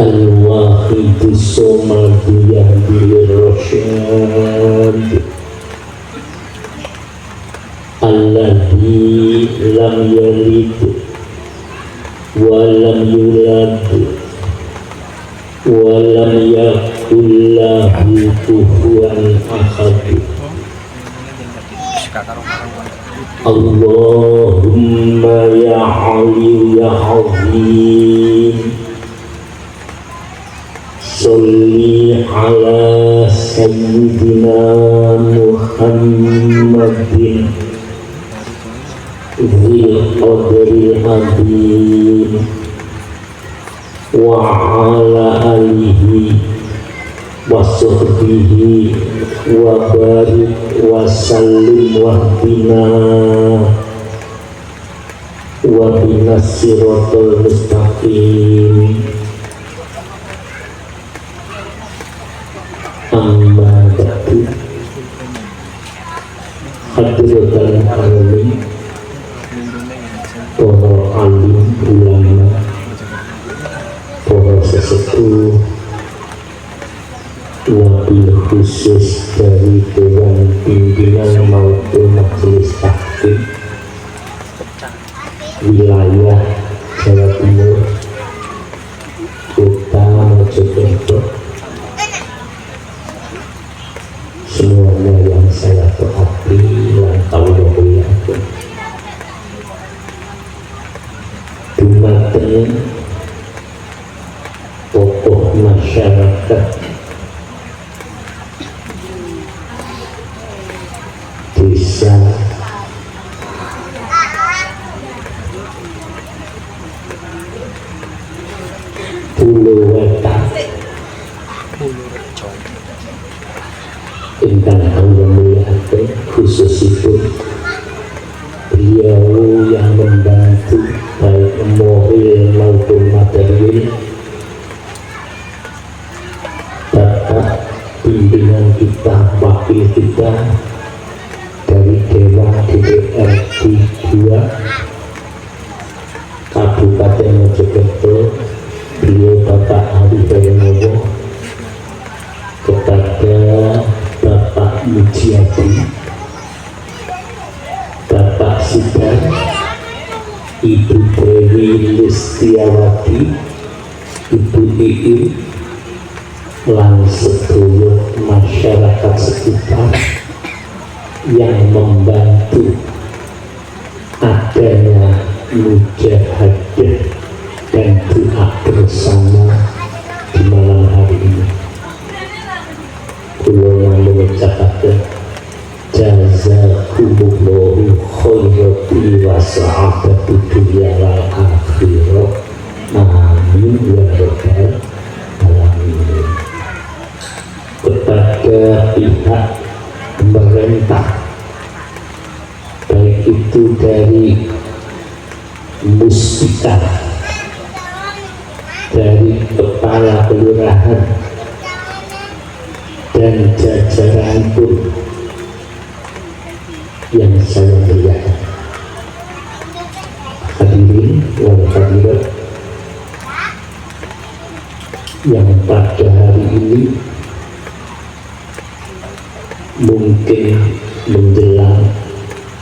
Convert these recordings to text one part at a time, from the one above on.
Al-Wahidu Somadu Yahdil Rasyad Alladhi lam yalid wa lam yulad wa lam yakul lahu kufuwan ahad. Allahumma ya Ali ya Azim Salli ala Sayyidina Muhammadin Zil Qadril Azim wa ala alihi wa sahbihi wa barik wa sallim wa bina wa bina siratal mustaqim. Amma ba'du. Hadirin alamin, para alim ulama, para sesepuh, wabil khusus dari Dewan Pimpinan maupun Majelis Tahkim wilayah Jawa Timur, Kota Mojokerto, semuanya yang saya hormati dan tahu muliakan. Dumateng tokoh masyarakat desa Pulau Wetan ingkang kula muliaken, khususipun beliau yang membantu baik moral maupun material, Bapak pimpinan kita, wakil kita dari Dewan DPRD 2 Kabupaten Mojokerto, beliau Bapak Ari Bayonowo, kepada Bapak Mujiadi, Bapak Sidar, Ibu Dewi Listiawati, Ibu Iin, lan sedaya masyarakat sekitar yang membantu adanya mujahadah dan doa bersama di malam hari ini. Kula mengucapkan jazakumullahu khairan wa sa'adatu dunya wal akhirah. Amin ya rabbal alamin. Kepada pihak pemerintah, baik itu dari Muspika, dari kepala kelurahan dan jajaran pun yang saya muliakan, hadirin wal hadirat yang pada hari ini mungkin menjelang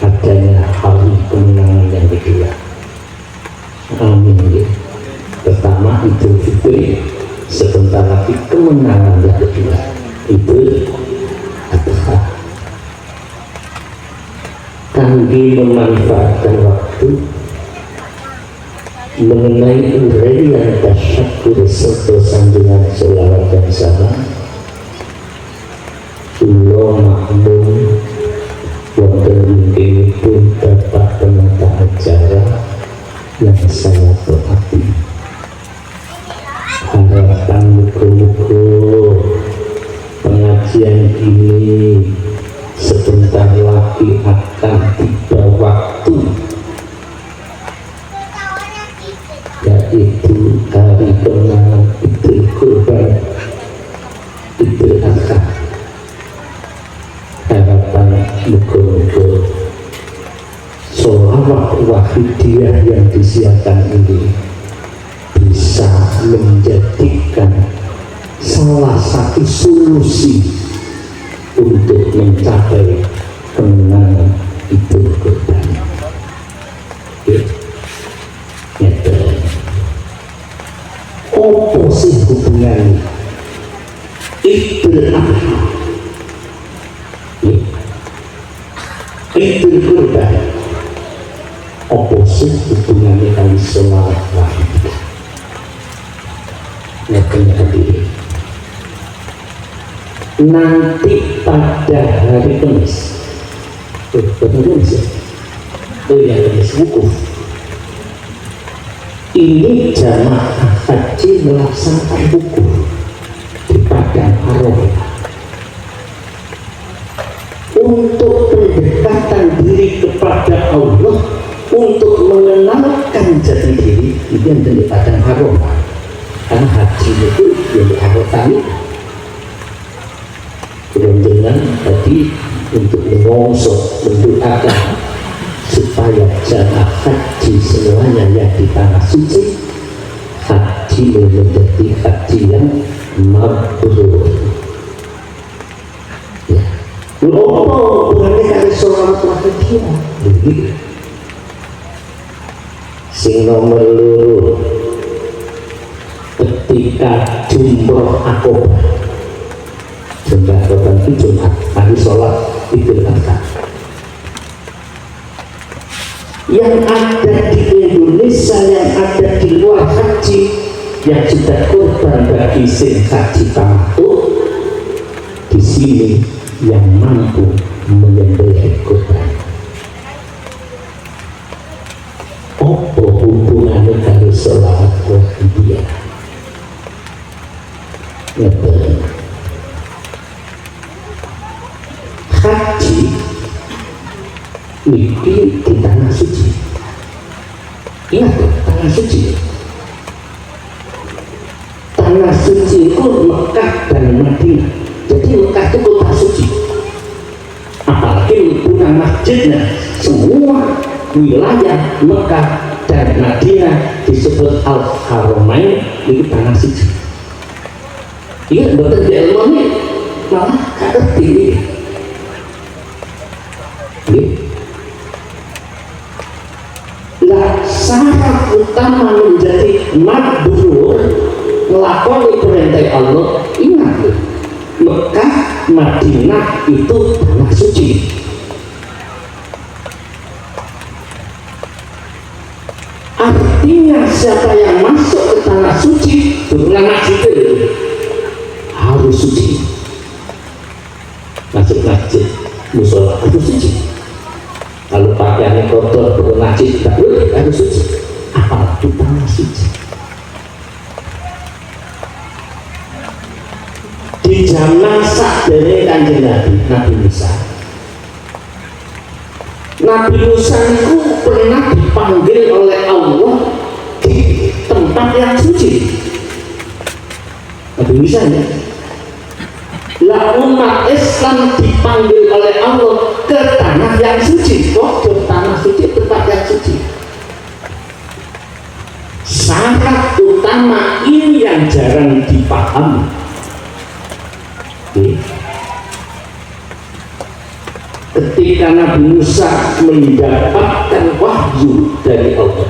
adanya hari kemenangan yang kedua. Amin ya. Pertama Idul Fitri, sebentar lagi kemenangan yang kedua, Idul Adha. Kami memanfaatkan waktu mengenai uraian tasyakur serta sanjungan sholawat dan salam. Kula maklum wonten inggih pun Bapak penata acara yang saya hormati. Harapan muga-muga pengajian ini sebentar lagi akan tiba waktu, yaitu hari kemenangan Idul Kurban, Idul Adha. Harapan muga-muga sholawat wahidiyah yang disiapkan ini bisa menjadikan satu solusi untuk mencapai kemenangan Idul Kurban. Apa sih hubungan Idul Adha, Idul Kurban? Apa sih hubungannya kali sholawat wahid? Nanti pada hari Kamis, Kamis wukuf, ini jamaah haji melaksanakan wukuf di Padang Arafah untuk pendekatan diri kepada Allah, untuk mengenalkan jati diri yang di Padang Arafah. Karena haji itu yang di Arafah ini dengan tadi untuk mengongsok, mendoakan supaya jamaah haji semuanya yang di tanah suci haji menjadi haji yang mabrur. Ya, lopo bukannya kali sholawat wahid dia sing nomor loro ketika jumroh Aqobah. Jumroh Aqobah itu Jumat, hari sholat Idul Adha. Yang ada di Indonesia, yang ada di luar haji, yang sudah kurban bagi sing haji tamattu, di sini yang mampu menyembelih kurban. Apa hubungannya kalau sholawat wahidiyah? Haji ini di tanah suci. Ingat, tanah suci. Tanah suci itu Mekah dan Madinah. Jadi Mekah itu kota suci. Apalagi bukan masjidnya, semua wilayah Mekah dan Madinah disebut Al-Haramain, itu tanah suci. Iya, betul di ilmunya malah kata tinggi. Lah syarat utama menjadi mabrur, melakoni perintah Allah, ingat, Mekah, Madinah itu tanah suci. Artinya siapa yang masuk ke tanah suci, bukan masjid itu harus suci. Masuk masjid, musola harus suci. Kalau pakaiannya kotor, bernajis, tidak boleh, harus suci. Apalagi tanah suci. Di zaman sakdene Kanjeng Nabi Musa. Nabi Musa itu pernah dipanggil oleh Allah di tempat yang suci. Nabi Musa ya. Lah umat Islam dipanggil oleh Allah ke tanah yang suci. Kok ke tanah suci, tempat yang suci. Syarat utama ini yang jarang dipahami. Ketika Nabi Musa mendapatkan wahyu dari Allah,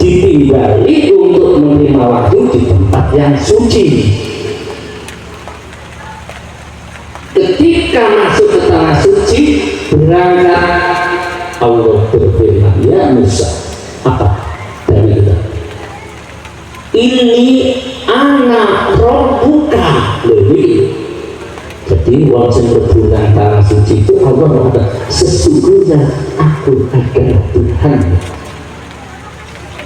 ditinggali untuk menerima wahyu di tempat yang suci. Ketika masuk ke tanah suci, berangkat Allah berfirman, ya Musa, apa dari kita? Ini anak Rabbuka. Jadi wong sing berhubungan tanah suci itu Allah berkata, sesungguhnya aku adalah Tuhan.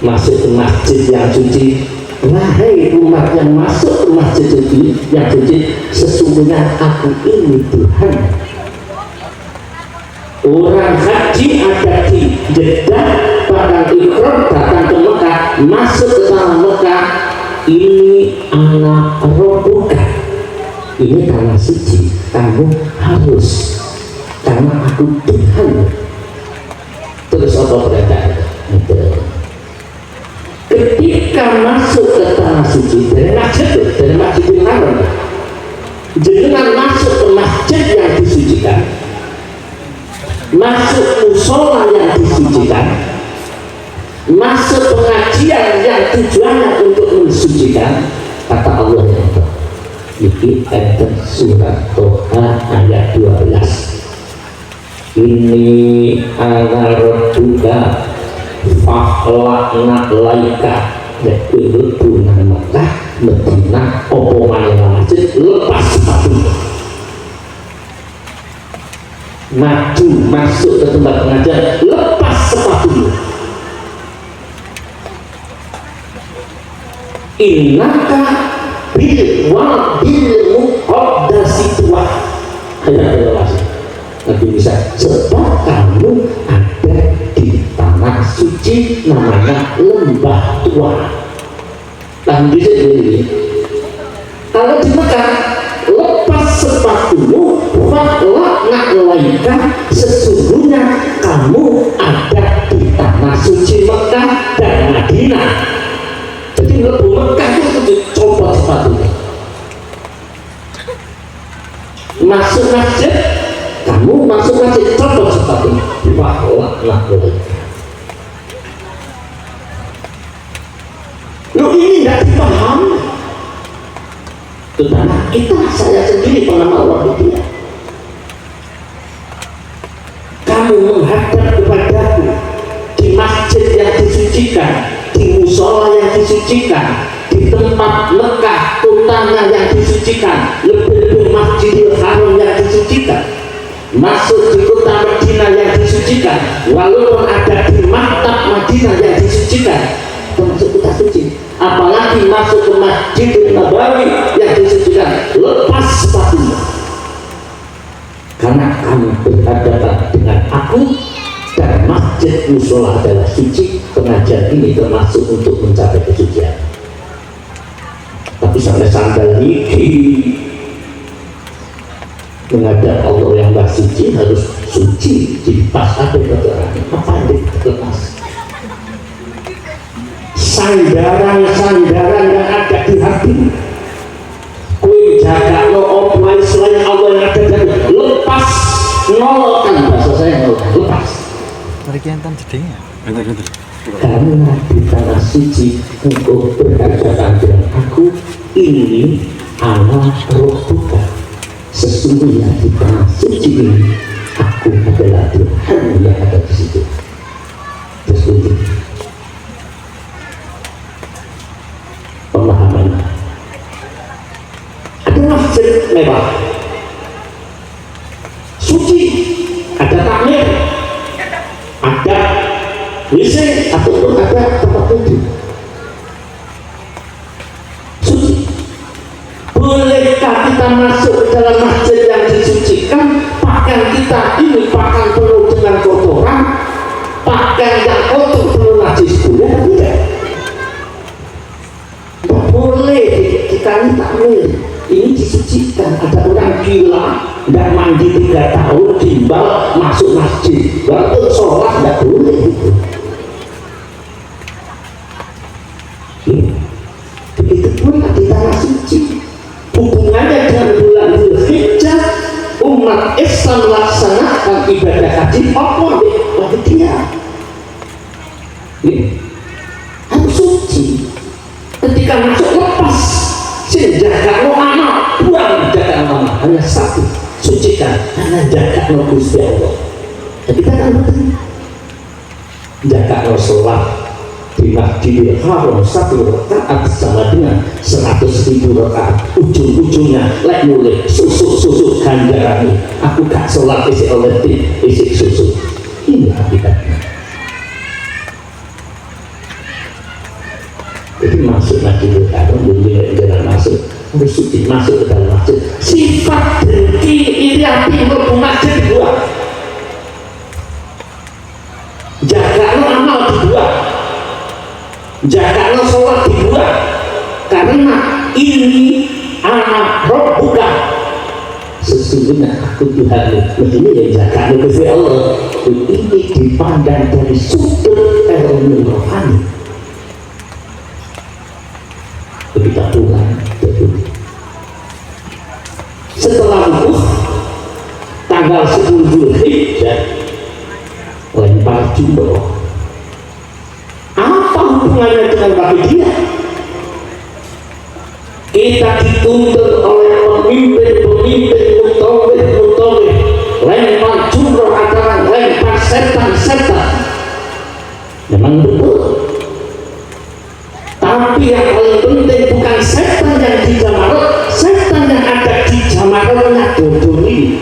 Masuk ke masjid yang suci, wahai umat yang masuk ke masjid suci yang suci, sesungguhnya aku ini Tuhan. Orang haji ada di Jeddah, Padang Iqram, datang ke Mekah, masuk ke tanah Mekah, ini anak Rabbuka, ini tanah suci, kamu harus, karena aku Tuhan. Terus apa perintah? Ketika masuk ke tanah suci dari Masjidil Haram. Jenengan masuk ke masjid yang disucikan, masuk musola yang disucikan, masuk pengajian yang tujuannya untuk mensucikan. Kata Allah yang iki ayat surat Toha ayat 12, ini ana rabbuka fakhlaqna laika yaitu bulan Mekah Medina opo masjid lepas sepatu, maju masuk ke tempat pengajian lepas sepatu. Innaka bil muqaddasi tuah ayat 12. Nabi bisa sebab kamu ada di tanah suci namanya lembah tua. Dan di sini kalau di Mekah lepas sepatumu, fakhlaqna laika sesungguhnya kamu ada di tanah suci Mekah dan Madinah. Jadi lebu Mekah itu coba sepatunya. Masuk masjid, kamu masuk masjid coba sepatunya. Fakhlaqna laika. Loh ini tidak dipahami. Terutama kita, saya sendiri pengamal waktu dia. Kamu menghadap kepadaku di masjid yang disucikan, di musola yang disucikan, di tempat Mekah utama yang disucikan, lebih-lebih Masjidil Haram yang disucikan, masuk di kota Madinah yang disucikan, walaupun ada di maktab Madinah yang disucikan, termasuk kota suci. Apalagi masuk ke Masjidil Nabawi yang disucikan, lepas sepatunya. Karena kamu berhadapan dengan aku dan masjid musola adalah suci. Pengajian ini termasuk untuk mencapai kesucian. Tapi sampai sandal gigi menghadap Allah yang gak suci harus suci, dipas apa kotorannya, apa yang dilepas. Sandaran-sandaran yang ada di hati, kui jaga lo opai selain Allah yang ada di hati, lepas, nolokan bahasa saya, lepas. Perkiantan jedingnya. Karena di tanah suci engkau berhadapan dengan aku, ini Allah Rabbuka. Sesungguhnya di tanah suci ini aku adalah Tuhan yang ada di situ. Terus pemahaman. Ada masjid mewah, suci, ada takmir, ada WC ataupun ada tempat wudhu, suci. Bolehkah kita masuk ke dalam masjid yang disucikan, pakaian kita ini pakaian penuh dengan kotoran, pakaian yang kotor penuh najis, boleh atau tidak? Boleh, kita ini takmir, ini disucikan. Ada orang gila tidak mandi 3 tahun timbal masuk masjid, walaupun sholat tidak boleh gitu. Begitu pula di tanah suci, hubungannya dengan bulan Dzulhijjah, umat Islam melaksanakan ibadah haji apa bagi dia harus suci. Ketika masuk lepas, jaga lo anak, buang jaga anak, hanya satu, sucikan, hanya jaga lo Gusti Allah. Jadi kita kan betul, jaga lo sholat di Masjidil Haram 1 rakaat sama dengan 100.000 rakaat. Ujung-ujungnya lek mulai susu ganjaran. Aku gak sholat isi oleh isi susu. Ini hakikatnya. Jadi masuk Masjidil Haram, jangan masuk, harus suci, masuk ke dalam masjid. Sifat dengki iri hati untuk masjid dua. Jaga lo amal dibuat, jaga lo sholat dibuat, karena ini anak roh bukan. Sesungguhnya aku Tuhan, ini yang jaga lo Gusti Allah. Ini dipandang dari sudut ilmu rohani. Begitu hubungannya dengan wahidiyah? Kita dituntut oleh pemimpin-pemimpin mutawif, lempar jumroh antara lempar setan-setan. Memang betul. Tapi yang paling penting bukan setan yang di Jamarot, setan yang ada di Jamarotnya dodoli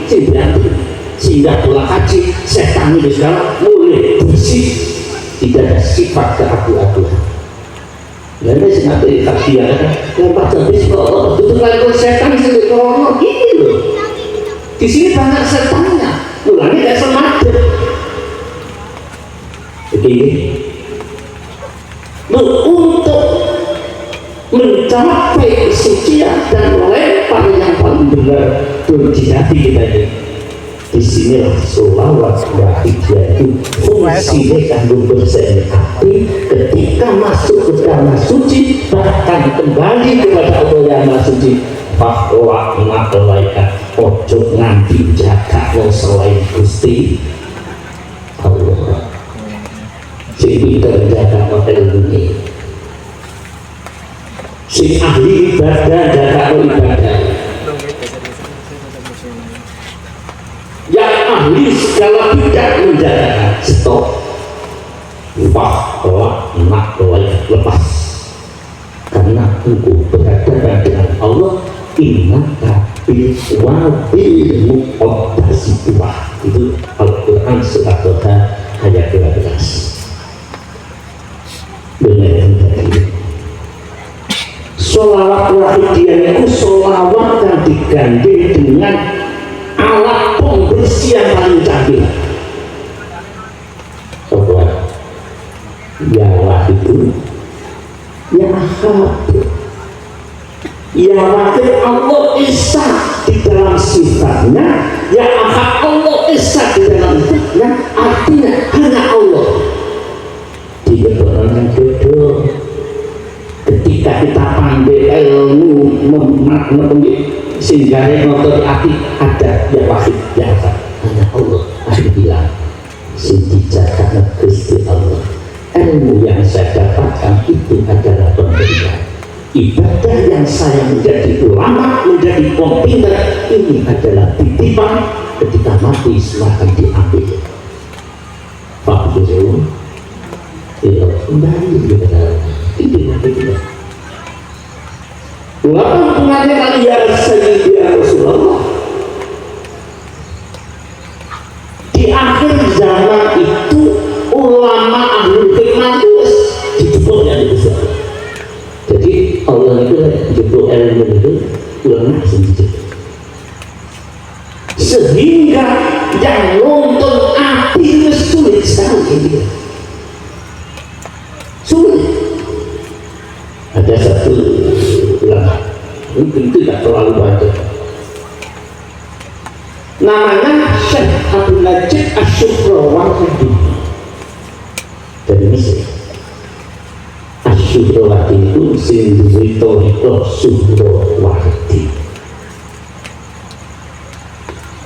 sehingga bola haji setan ini sekarang mulai bersih, tidak ada sifat keabu-abuan. Lalu sih nanti tak dia kan, lempar habis kok itu lempar setan sih kalau gini loh. Di sini banyak setannya, mulanya kayak semakin. Begini, untuk mencapai kesucian dan melempar yang paling benar terjadi kita ini. Di sinilah sholawat wahidiyah itu fungsinya kanggo bersih hati ketika masuk ke tanah suci, bahkan kembali kepada Allah yang Maha Suci. Bahwa malaikat ojo nganti jaga lo selain Gusti Allah. Jadi terjaga hotel ini. Si ahli ibadah jaga ibadah. Yang ahli segala bidang menjaga stop. Bahwa malaikat lepas. Karena engkau berhadapan dengan Allah. Innaka bil wadil muqaddas itu Al-Quran surat Toha ayat 12. Benar tadi. Sholawat wahidiyah itu sholawat yang digandeng dengan alat pembersih yang paling canggih. Sobat, ya wahidu, ya ahad. Ya wakil Allah Esa di dalam sifatnya, ya ahad Allah Esa di dalam sifatnya, artinya hanya Allah. Dia orang jodoh. Ketika kita pandai ilmu memaknai sehingga ngotot hati ada ya wahid ya ahad, hanya Allah. Aku bilang sing dijaga Gusti Allah. Ilmu yang saya dapatkan itu adalah pemberian. Ibadah yang saya menjadi ulama, menjadi pembina ini adalah titipan, ketika mati silahkan diambil. Pak Jokowi, ya kembali kepada itu. Ulama mengatakan ya Sayyidi ya Rasulullah. Di akhir zaman itu ulama ahli hikmah itu dijebuknya di besar. Jadi Allah itu jebuk ilmu itu ulama sendiri. Sehingga yang nonton api itu sulit sekali. Sulit. Ada satu ulama, mungkin tidak terlalu banyak. Namanya Syekh Abdul Majid Asy-Syuhrawati dari Mesir. Asy-Syuhrawati itu sendiri toriko Syuhrawati.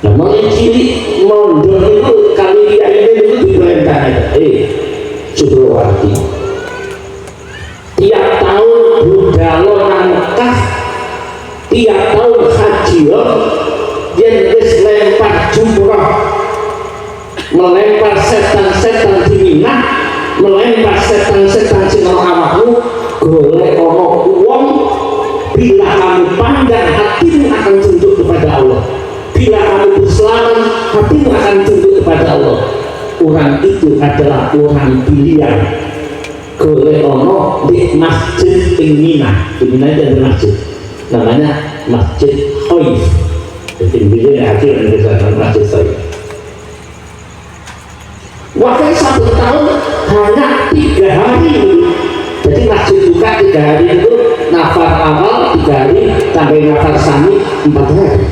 Nah, mulai cilik mondok itu kali ini itu diperintahkan, Syuhrawati. Tiap tahun budalo nangkah, tiap tahun haji, yang wis lempar jumrah, melempar setan-setan di Mina, melempar setan-setan di awakmu, golek ono uang. Bila kamu pandang, hatimu akan tunduk kepada Allah. Bila kamu berselamat, hatimu akan tunduk kepada Allah. Orang itu adalah orang pilihan. Golek ono di masjid di Mina, di Mina ada masjid, namanya Masjid Khaif. Jadi bila haji dan kesehatan masjid saya. Waktu 1 tahun hanya 3 hari. Jadi masjid buka 3 hari itu, nafar awal 3 hari, sampai nafar sani 4 hari.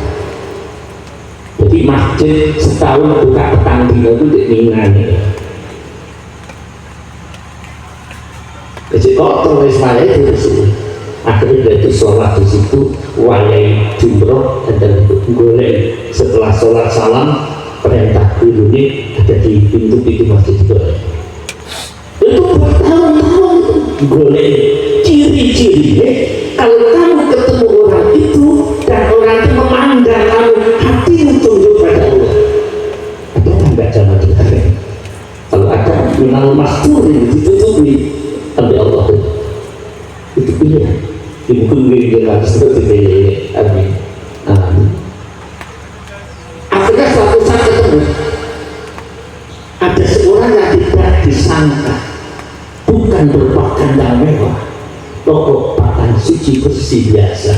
Jadi masjid setahun buka petang dino itu di Mina nih. Jadi kotor Ismail itu akhirnya dia itu sholat di situ, wayai jumroh dan golek. Setelah sholat salam, perintah guru ini ada di pintu masjid itu. Itu bertahun-tahun golek ciri-cirinya. Kalau kamu ketemu orang itu dan orang itu memandang kamu, hatimu tunduk pada Allah. Ada nggak zaman kita? Kalau ada minal masturin ditutupi oleh Allah, itu pilihan. Mungkin dia seperti ini. Amin. Akhirnya suatu saat ketemu ada seorang yang tidak disangka, bukan berupa kandang mewah, pokok pakan suci bersih biasa.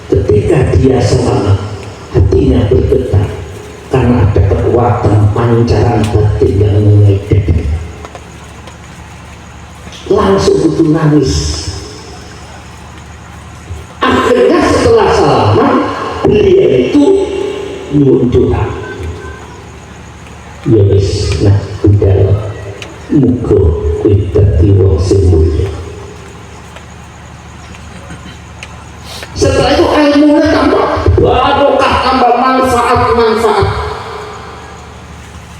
Ketika dia semangat, hatinya bergetar karena ada kekuatan pancaran batin yang mengedek. Langsung itu nangis. Akhirnya setelah salaman, beliau itu nyuwun doa. Ya wis, nah udah muga kowe dadi wong sing mulya. Setelah itu ilmunya tambah barokah, tambah manfaat.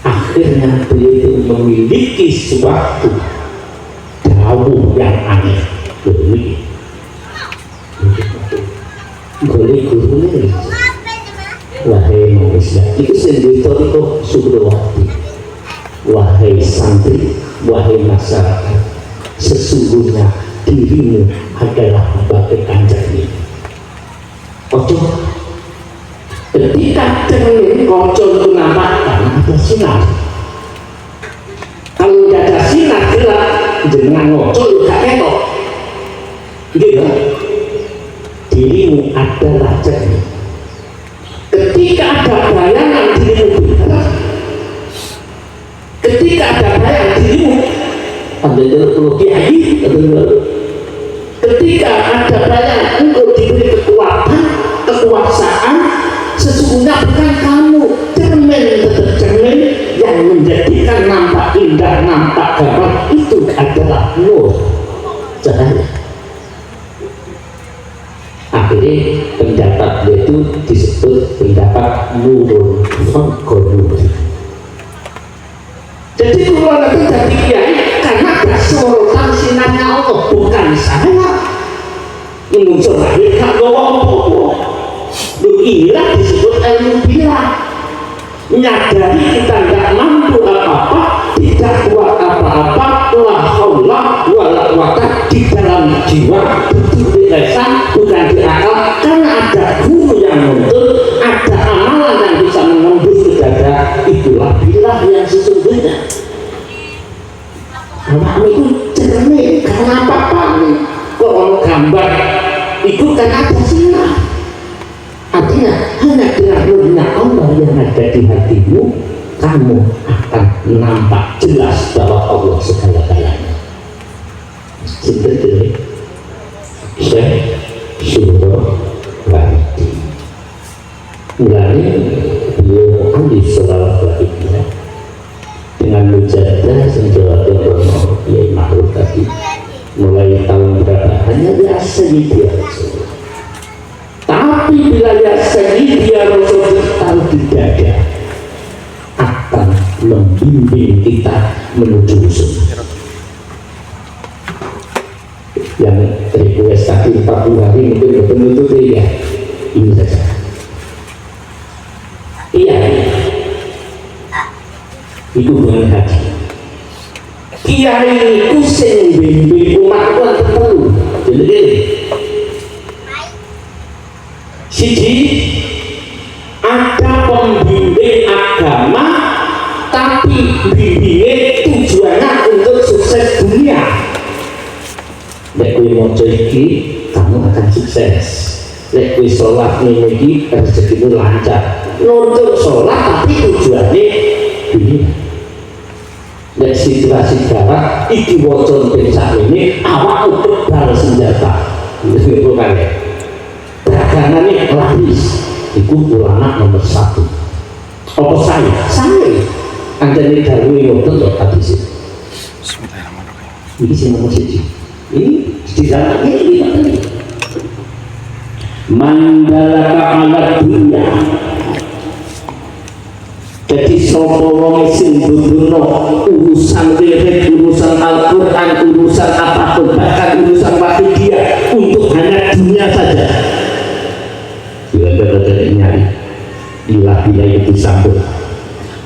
Akhirnya beliau itu memiliki suatu dawuh yang aneh. Golek gurune, wahai manusia, itu sendiri itu Sugrawati, wahai santri, wahai masyarakat, sesungguhnya dirimu adalah bagaikan cermin. Ojo, ketika cermin ojo itu nampakkan ada sinar. Kalau tidak ada sinar gelap, dengan ojo tidak ketok, gitu. Dirimu adalah cermin. Ketika ada bayangan dirimu bergerak, ketika ada bayangan dirimu ketika ada bayangan engkau diberi kekuatan, kekuasaan, sesungguhnya bukan kamu, cermin tetap cermin yang menjadikan nampak indah, nampak gamblang itu adalah nur, cahaya. Akhirnya pendapat itu disebut pendapat nurun faqonur. Jadi keluarga itu jadi kiai karena ada sorotan sinarnya Allah, bukan saya yang muncul lahir tak bawa apa-apa. Inilah disebut ilmu bilah, menyadari kita tidak mampu apa-apa, tidak kuat apa-apa, la haula wala quwata di dalam jiwa, betul di lisan, bukan di akal, karena ada guru yang menuntut, ada amalan yang bisa menembus ke dada. Itulah bilah yang sesungguhnya. Awak itu cermin karena apa-apa nih, kok orang gambar itu karena ada sinar. Artinya hanya dengan nurnya Allah yang ada di hatimu, kamu akan nampak jelas bahwa Allah segala-galanya. Seperti Syekh Sugrawati. Mulanya beliau ambil selawat baiknya dengan mujadah senjata Rono Kiai Ma'ruf tadi. Mulai tahun berapa? Hanya ya Sayyidi Rasul. Tapi bila ya Sayyidi Rasul tahu di dada, akan membimbing kita menuju surga. Yang request tadi 40 hari mungkin penutup ya ini saja. Iya, itu bukan haji. Kiai itu sing bimbing umat itu perlu. Jadi siji ada pembimbing agama, tapi bimbingnya tujuannya untuk sukses dunia. Lek kowe maca iki, kamu akan sukses. Lek kowe sholat iki, rezekimu lancar. Nuntut sholat tapi tujuannya dunia. Lek situasi darat, iki wocon pencak ini, awak kebal senjata. Itu bukan ya. Dagangannya laris. Itu ulama nomor 1. Apa saya? Saya. Anjani darwi ngotot loh hadis itu. Ini sih nomor 1. Ini di dalam ini mandalaka ala dunia. Jadi sapa wong sing dudono urusan wirid, urusan Al-Qur'an, urusan apapun, bahkan urusan wakidiyah untuk hanya dunia saja. Bila nyari ilah-ilah itu sambut.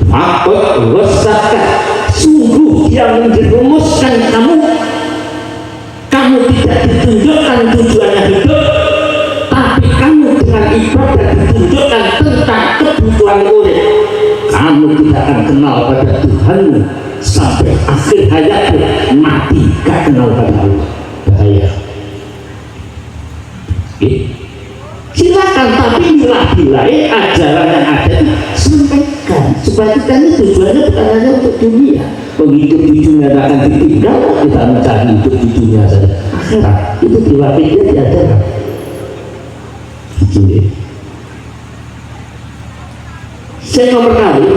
Maka resahkan, sungguh yang menjerumuskan kamu tidak ditunjukkan tujuannya hidup, tapi kamu dengan ibadah ditunjukkan tentang kebutuhan urip. Kamu tidak akan kenal pada Tuhanmu sampai akhir hayatmu, mati gak kenal pada Allah. Bahaya. Silakan, tapi bila ajaran yang ada sampaikan supaya kita ini tujuannya bukan hanya untuk dunia. Hidup di dunia akan ditinggal, kita mencari hidup di dunia saja. Akhirat itu diwakilkan diajarkan. Begini, saya nomor kali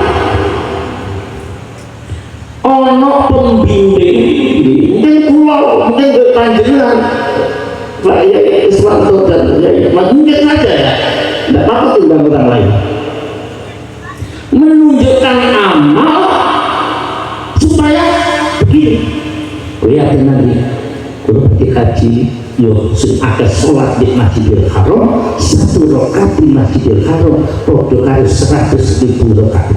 ono pembimbing mungkin pulau, mungkin ke panjenengan Pak Yai Iswanto dan Yai mungkin saja ya, tidak apa-apa timbang orang lain menunjukkan amal supaya begini. Lihat nanti kalau kaji yo sing akeh sholat di Masjidil Haram, 1 rakaat di Masjidil Haram padha karo 100.000 rakaat.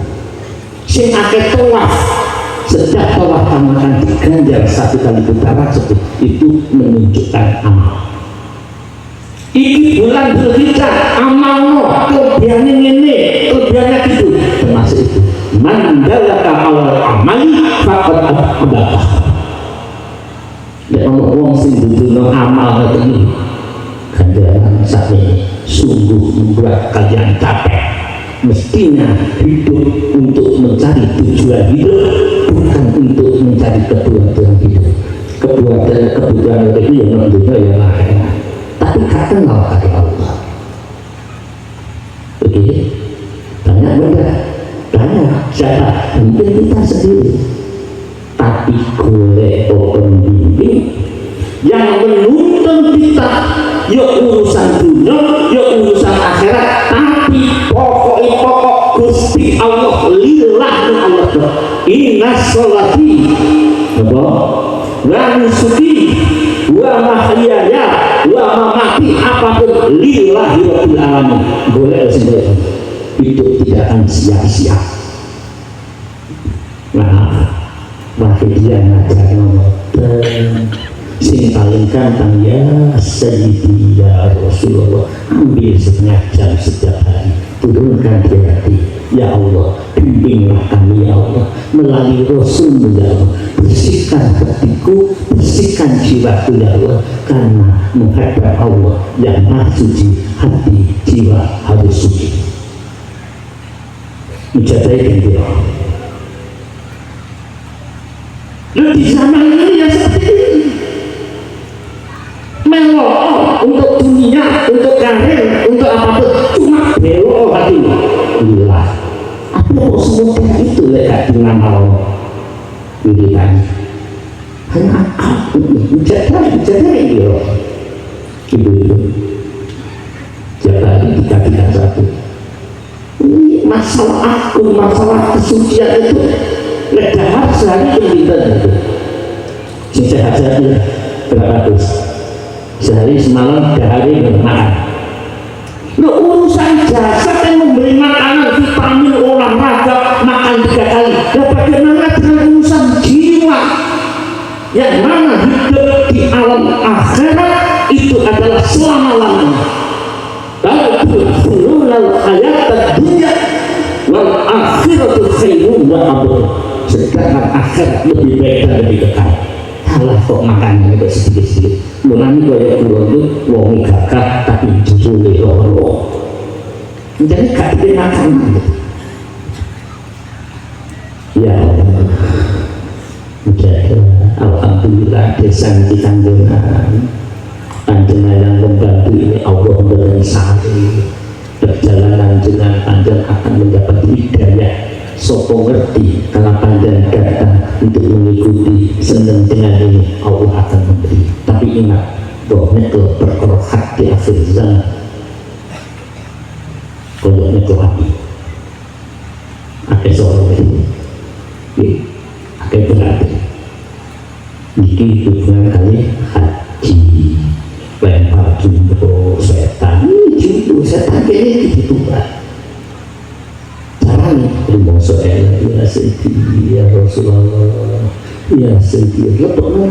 Sing akeh tawaf, setiap tawaf akan diganjar 1 kali putaran, itu menunjukkan amal. Ini bulan Dzulhijjah amalno kelebihannya ini, kelebihannya gitu, termasuk itu mandalaka awal amali faqad abah. Dan orang sing duduno amal ini ganjaran sakit sungguh membuat kalian capek. Mestinya hidup untuk mencari tujuan hidup, bukan untuk mencari kebutuhan hidup. Kebutuhan itu yang mendunia yang lain, tapi gak kenal kata Allah. Oke, banyak benda, banyak siapa? Mungkin kita sendiri. Tapi golek pembimbing yang menuntun kita, ya urusan dunia, ya urusan akhirat, tapi pokok Gusti Allah lillahi Allah. Inna sholati wa nusuki wa mahyaya wa mamati apapun lillahi rabbil alamin. Boleh sendiri, hidup tidak akan sia-sia. Nah, dia ngajar sing paling gampang ya Sayyidi ya Rasulullah, ambil setengah jam setiap hari, turunkan di hati, ya Allah bimbinglah kami ya Allah melalui Rasulmu ya Allah, bersihkan hatiku, bersihkan jiwaku ya Allah, karena menghadap Allah yang maha suci, hati jiwa harus suci. Menjadikan dia di zaman ini yang seperti ini, melo untuk dunia, untuk karir, untuk apapun, cuma belok hati. Gila, apa semudah itu lekat dengan Allah ini kan? Hanya akal menjadi dia itu tiap hari dikatakan satu. Ini masalah aku, masalah kesucian itu. Ledahar sehari pembintan itu sehat saja berapa terus sehari semalam sehari bermakan. Lo urusan jasad yang memberi makanan vitamin olahraga makan 3 kali. Dan bagaimana dengan urusan jiwa yang mana hidup di alam akhirat itu adalah selama-lamanya. Kalau turunal hayat dunia wal akhiratu khairun wa abad. Sedangkan akhirat lebih baik dan lebih kekal. Kalah kok makannya itu sedikit-sedikit. Mulanya kaya pulau itu wong gagah tapi jujur loro. Jadi gak diberi makanan gitu. Ya Allah, menjaga alhamdulillah desa di Tanjungan yang membantu ini Allah memberi sari. Perjalanan dengan panjang akan mendapat hidayah. Sopo ngerti kalau panjang datang untuk mengikuti senang dengan ini, Allah akan memberi. Tapi ingat bahwa itu perkara hati akhir zaman. Kalau itu hati esok ini akan berarti niki hubungan kali haji lempar jumbo setan ini gitu Pak caranya rumah soal ya Sayyidi ya Rasulullah ya Sayyidi lepoknya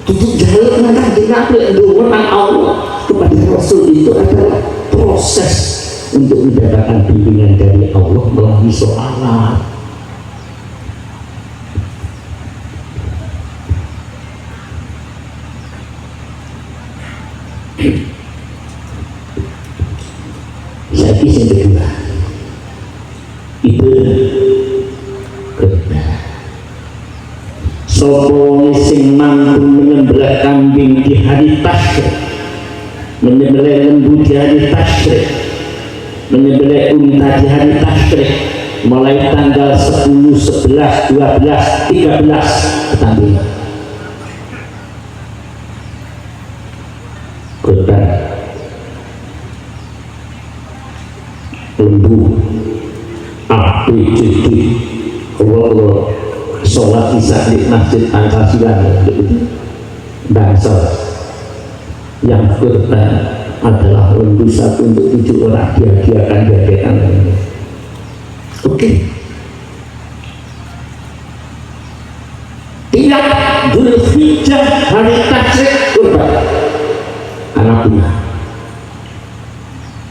tutup jalan nanti kenapa menang Allah kepada Rasul itu adalah proses untuk mendapatkan bimbingan dari Allah melalui sholat. Saya kisah kedua itu sopo sing mampu menyembelih kambing di hari tasyrik, menyembelih lembu di hari tasyrik, menyembelih unta di hari tasyrik mulai tanggal 10, 11, 12, 13 ketambing korban lembu ABCD kalau sholat isya di masjid Al-Qasiyah bangsa yang korban adalah lembu satu untuk 7 orang dia akan jadikan oke tiap Dzulhijjah hari tasyrik korban anak buah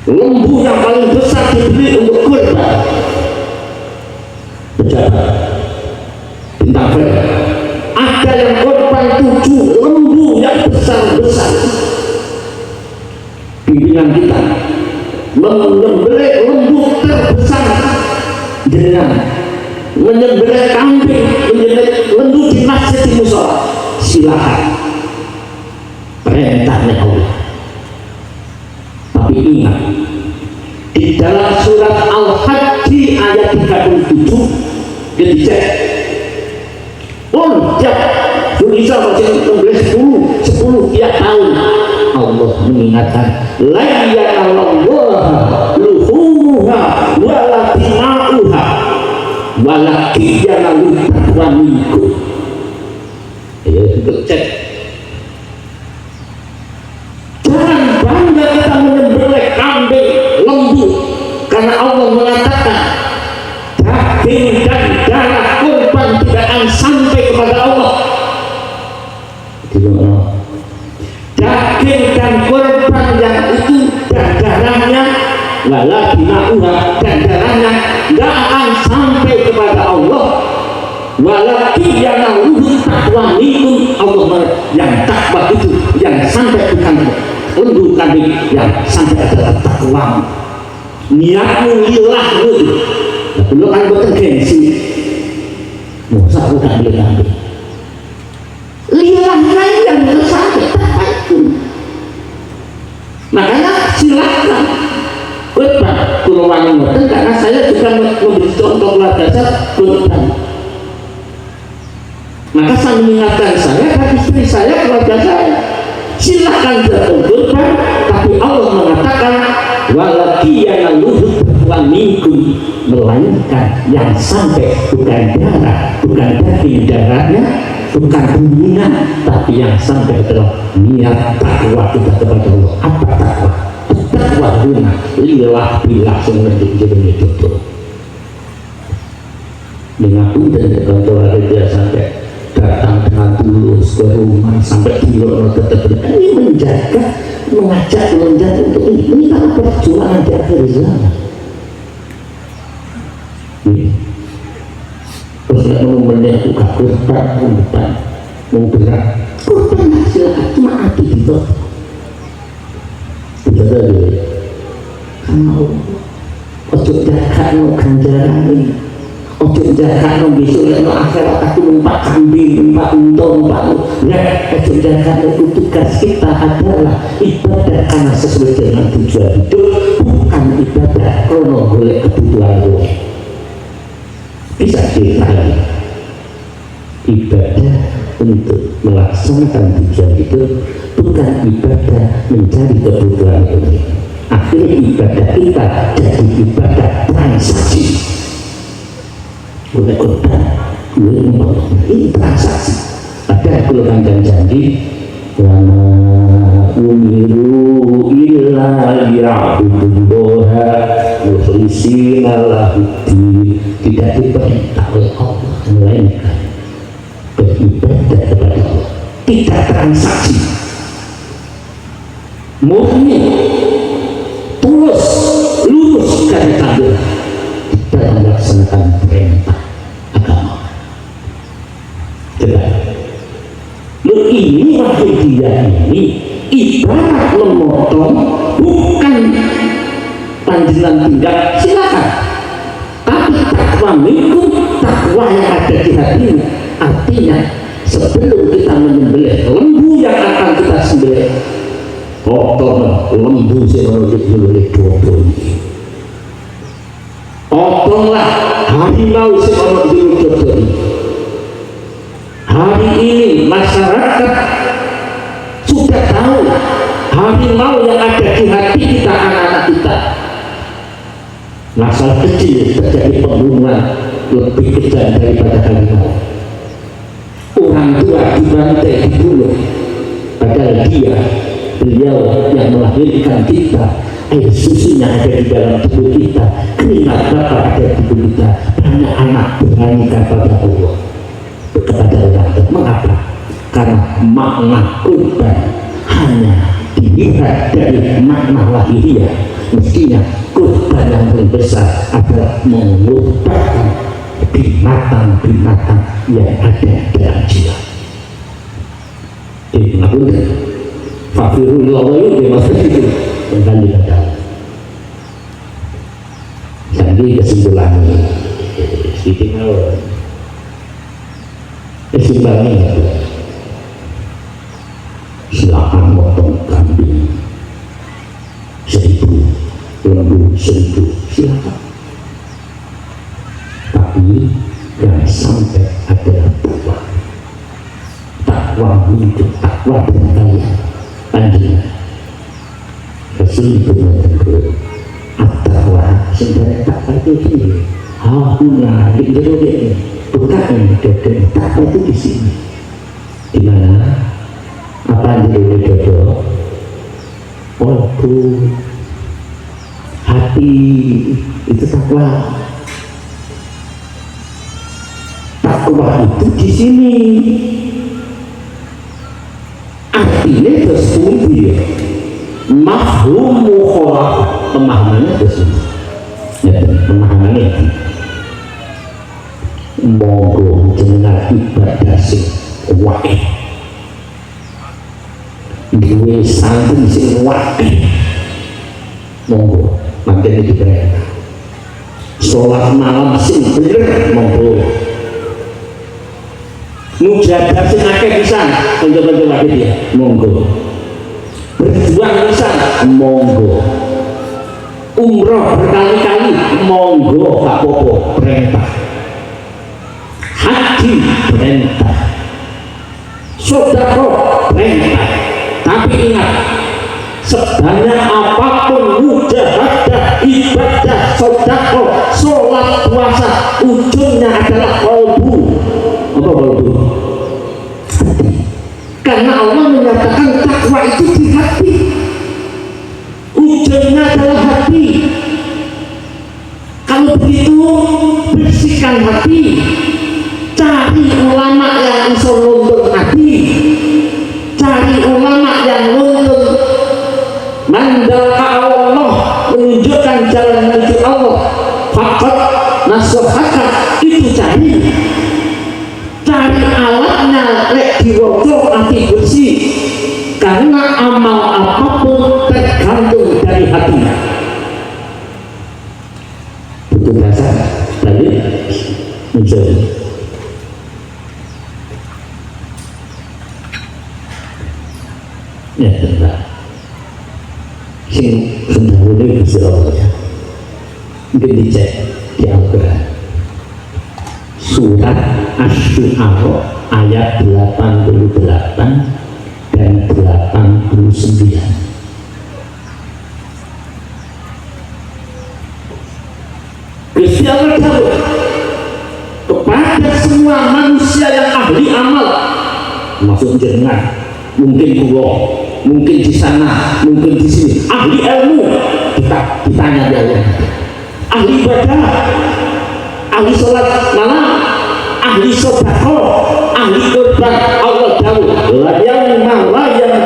lembu yang paling besar dibeli untuk korban pejabat bintang film ada yang korban 7 lembu yang besar-besar pimpinan kita menyembelih lembu terbesar dengan menyembelih kambing menyembelih lembu di masjid di musola silakan perintahnya Allah. Tapi ingat di dalam surat Al-Hajj ayat 37 dicek tiap Indonesia masih menyembelih 10 tiap tahun Allah mengingatkan la yanallahu luhumuha wala dima'uha walakin yanalu taqwa minkum. Ya kita cek jangan bangga kita menyembelih kambing lembu karena Allah mengatakan daging dan darah korban tidak akan sampai kepada Allah. Daging dan korban yang itu dan darahnya wala dima'uha dan darahnya tidak akan sampai kepada Allah. Walakin yanaluhu taqwa minkum. Allah yang takwa itu yang sampai bukan lembu kambing yang sampai adalah takwa niatmu lillah itu belum kan buatan gengsi masa aku tak boleh kambing lillahnya yang sampai takwa itu makanya silakan korban kurwangi ngoten karena saya juga memberi contoh keluarga saya korban. Maka saya mengingatkan saya dan istri saya, keluarga saya silahkan jatuh korban, tapi Allah mengatakan walakiyanaluhu wa minkum, melainkan yang sampai bukan darah, bukan daging darahnya, bukan bumbunya, tapi yang sampai adalah niat takwa kita kepada Allah. Apa takwa? Takwa guna lillah billah semenjak jadi jodoh. Mengaku dan kepada dia sampai datang dengan tulus ke rumah sampai di luar tetap ini menjaga, mengajak loncat untuk ini karena perjuangan di akhir zaman. Terus nggak mau menyatukan korban depan mau berat korban hasil cuma hati gitu tidak ada kalau ojo jaga no ganjaran ini ojo jaga no besok no akhirat aku numpak kambing numpak unta numpak ojo jaga no tugas kita adalah ibadah karena sesuai dengan tujuan hidup, bukan ibadah karena oleh kebutuhan Allah. Bisa dikali ibadah untuk melaksanakan tujuan itu, bukan ibadah mencari kebutuhan ini. Akhirnya ibadah kita jadi ibadah transaksi. boleh korban, boleh memotong. Ini transaksi. Ada kalau kandang janji, wama umiru illa liya'budullaha mukhlisina lahuddin. Tidak diperintah oleh Allah melainkan beribadah kepada Allah. Tidak transaksi, murni, tulus, lurus dari takdir dalam melaksanakan perintah agama. Coba, ini dia ini ibarat memotong, bukan panjilan tindak, silakan. Tapi takwa minggu, takwa yang ada di hatimu. Artinya sebelum kita menyembelih lembu yang akan kita sembelih, potong lembu sebagai oleh dodo ini. Potonglah harimau sebagai dodo ini. Hari ini masyarakat sudah tahu harimau yang ada di hati kita, anak-anak kita. Masalah kecil terjadi pembunuhan lebih kejam daripada harimau. Orang tua dibantai, dibunuh, padahal beliau yang melahirkan kita, air susunya ada di dalam tubuh kita, keringat bapak ada di tubuh kita, banyak anak berani kepada Allah, kepada Allah. Mengapa? Karena makna kurban hanya dilihat dari makna lahiriah. Mestinya kurban yang terbesar adalah mengorbankan binatang-binatang yang ada dalam jiwa. Maksudnya Fafirullah itu maksudnya itu kembali ke dalam. Jadi kesimpulannya sedikit awal kesimpulannya itu silakan potong kambing 1000, lembu 1000, silakan. Tapi yang sampai adalah takwa hidup, takwa dengan kalian. Panjang Rasul benar-benar at-takwa sebenarnya takwa itu sendiri. Hauna di jero ini, bukan dari takwa itu di sini. Di mana? Apa yang di dodo? Waktu hati itu takwa. Takwa itu di sini. Artinya tersembunyi, mafhum mukhalafah, pemahamannya tersembunyi. Ya, pemahamannya itu. Monggo jenengan ibadah sing wae. Duwe santri sing wae. Monggo, mangkene diperintah. Sholat malam sing bener, monggo. Mujahadah sing akeh pisan, coba-coba dia, monggo. Berjuang pisan, monggo. Umroh berkali-kali, monggo, gak apa-apa, perintah. Haji perintah. Sedekah perintah. Tapi ingat, sebanyak apapun mujahadah, ibadah, sedekah, sholat, puasa, ujungnya adalah qalbu. Apa qalbu? Karena Allah menyatakan takwa itu di hati, ujungnya adalah hati. Kalau begitu bersihkan hati, cari ulama yang bisa nuntun hati, cari ulama yang nuntun mandala Allah, menunjukkan jalan menuju Allah. Fakat nasuhaka itu cari alatnya, lek diwoco hati bersih. Karena amal apapun tergantung dari hatinya. Betul bahasa tadi menjadi ya benar. Sing sendiri bisa ya. Mungkin dicek di Al-Quran. Surat Asy-Syu'ara ayat 88 dan 89. Gusti Allah tahu semua manusia yang ahli amal, maksud jenengan, mungkin pulau, mungkin di sana, mungkin di sini, ahli ilmu, kita ditanya dia, ahli ibadah, ahli sholat malam, ahli sedekah, ahli korban. Allah tahu la yang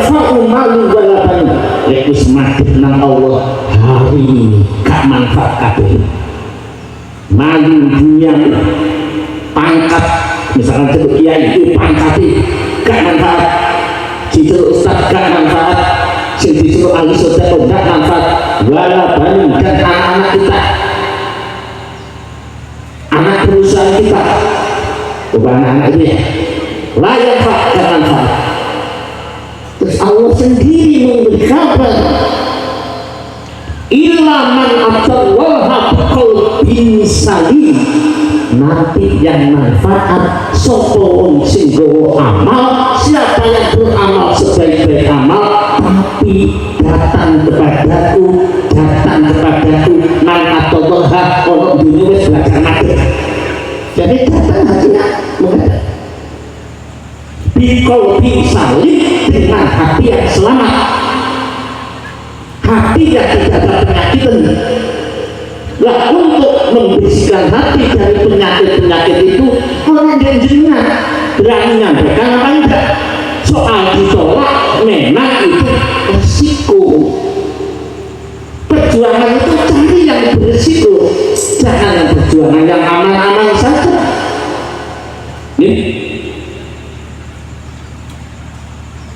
fa'u malu wala banu, lekus mati nang Allah hari ini gak manfaat kabeh. Malu dunia, pangkat, misalkan sebut kiai itu pangkatnya gak manfaat, disuruh ustaz gak manfaat, disuruh ahli sedekah gak manfaat, wala banu, dan anak-anak kita, anak perusahaan kita, bukan anak ini ya, layak pak gak manfaat. Terus Allah sendiri memberi kabar, illa man atallaha biqalbin salim, nanti yang manfaat sapa wong sing nggawa amal, siapa yang beramal sebaik-baik amal tapi datang kepadaku man atallaha ono dunia wis belajar mati. Jadi datang hatinya menghadap biqalbin salim, dengan hati yang selamat, hati yang tidak ada penyakit. Lah untuk membersihkan hati dari penyakit-penyakit itu, orang yang jenengan berani nyampaikan apa enggak? Soal ditolak memang itu resiko. Perjuangan itu cari yang beresiko, jangan perjuangan yang aman-aman saja.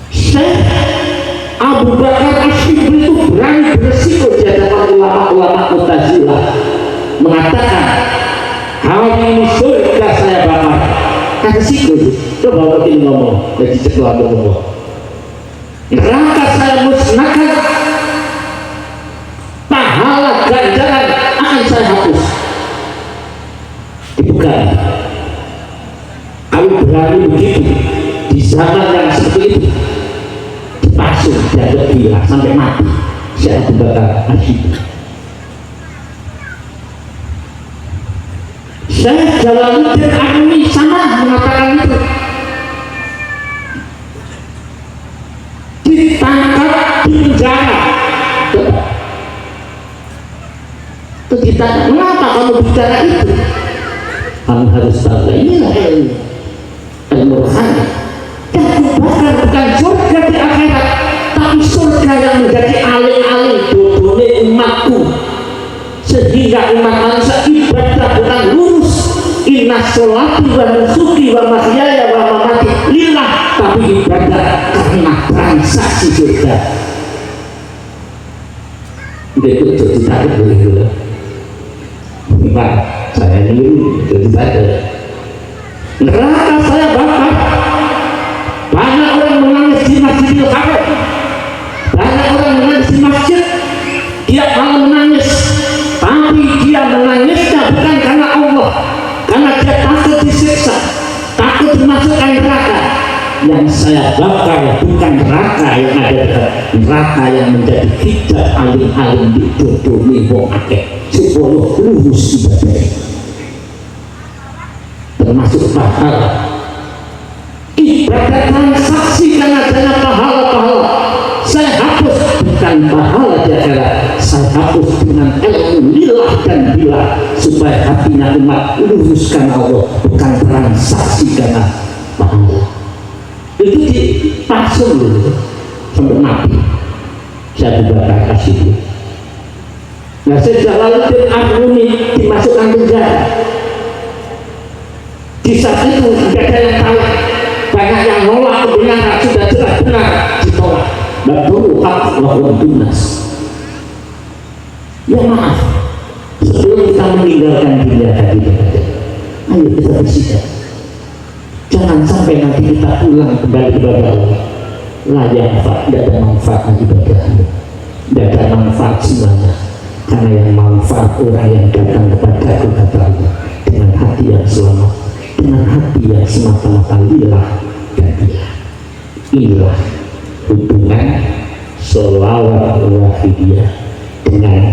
Syekh Abu Bakar Asyibri itu berani beresiko di hadapan ulama-ulama Mu'tazilah, mengatakan hari ini surga saya bakar. Resiko itu, coba waktu ini ngomong, jadi ceklok ngomong, neraka saya musnahkan, pahala ganjaran akan saya hapus. Bukan, kalau berani begitu di zaman yang seperti itu, dipasung diaduk gila sampai mati. Saya Abu Bakar Asyibri. Saya Jalaluddin Arumi sama mengatakan itu, ditangkap di penjara. Itu ditanya, mengapa kamu bicara itu? Kamu harus tahu, inilah ilmu rohani. Dan bukan surga di akhirat, tapi surga yang menjadi aling-aling bodone umatku, sehingga umat manusia ibadah bukan lurus. Inna sholati wa nusuki wa mahyaya wa mamati lillah, tapi ibadah karena transaksi surga. Itu jadi takut boleh. Pak, saya ini jadi takut. Neraka saya bakar. Banyak orang menangis di Masjidil Haram, banyak orang menangis di masjid, dia malah menangis, tapi dia menangisnya bukan karena Allah, karena dia takut disiksa, takut dimasukkan neraka. Yang saya bakar bukan neraka yang ada dekat, neraka yang menjadi hijab aling-aling di dodone wong akeh supaya lurus ibadah, termasuk pahala. Ibadah transaksi karena adanya pahala-pahala. Saya hapus bukan pahala di akhirat, saya hapus dengan ilmu lillah dan billah, supaya hatinya umat luruskan Allah, bukan transaksi karena pahala. Itu dipasung dulu sampai mati. Saya Bakar Asyibri. Nah, Syekh Jalaluddin Arumi dimasukkan penjara. Di saat itu tidak ada yang tahu. Banyak yang nolak kebenaran, sudah jelas benar ditolak. Baru hak lawan dunas. Ya maaf, sebelum kita meninggalkan dunia tadi, ayo kita bersikap. Jangan sampai nanti kita pulang kembali kepada Allah. Layak manfaat, tidak ada manfaat ibadahmu, tidak ada manfaat semuanya. Karena yang manfaat orang yang datang kepada aku, kata Allah, dengan hati yang selamat, dengan hati yang semata-mata lillah dan billah. Inilah hubungan sholawat wahidiyah dengan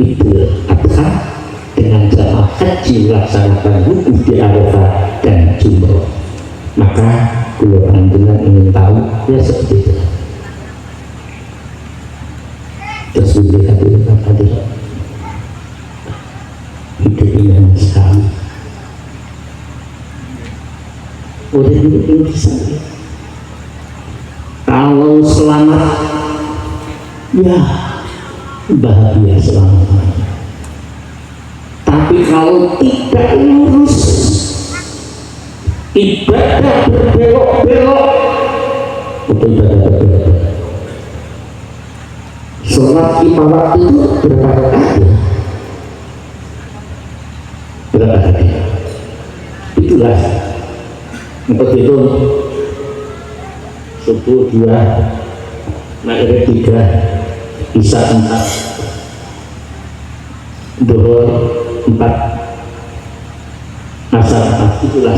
Idul Adha, dengan jamaah haji melaksanakan wukuf di Arafah dan jumroh. Maka kalau panjenengan ingin tahu ya seperti itu. Terus dilihat hadirin hidup ini sekali. Udah hidup ini sekali. Kalau selamat ya bahagia selamanya. Tapi kalau tidak lurus, ibadah berbelok-belok, untuk ibadah berbelok. Sholat 5 waktu itu berapa rakaat ya? Berapa kali? Itulah untuk itu subuh 2, maghrib 3, isya 4, duhur 4, asar 4. Itulah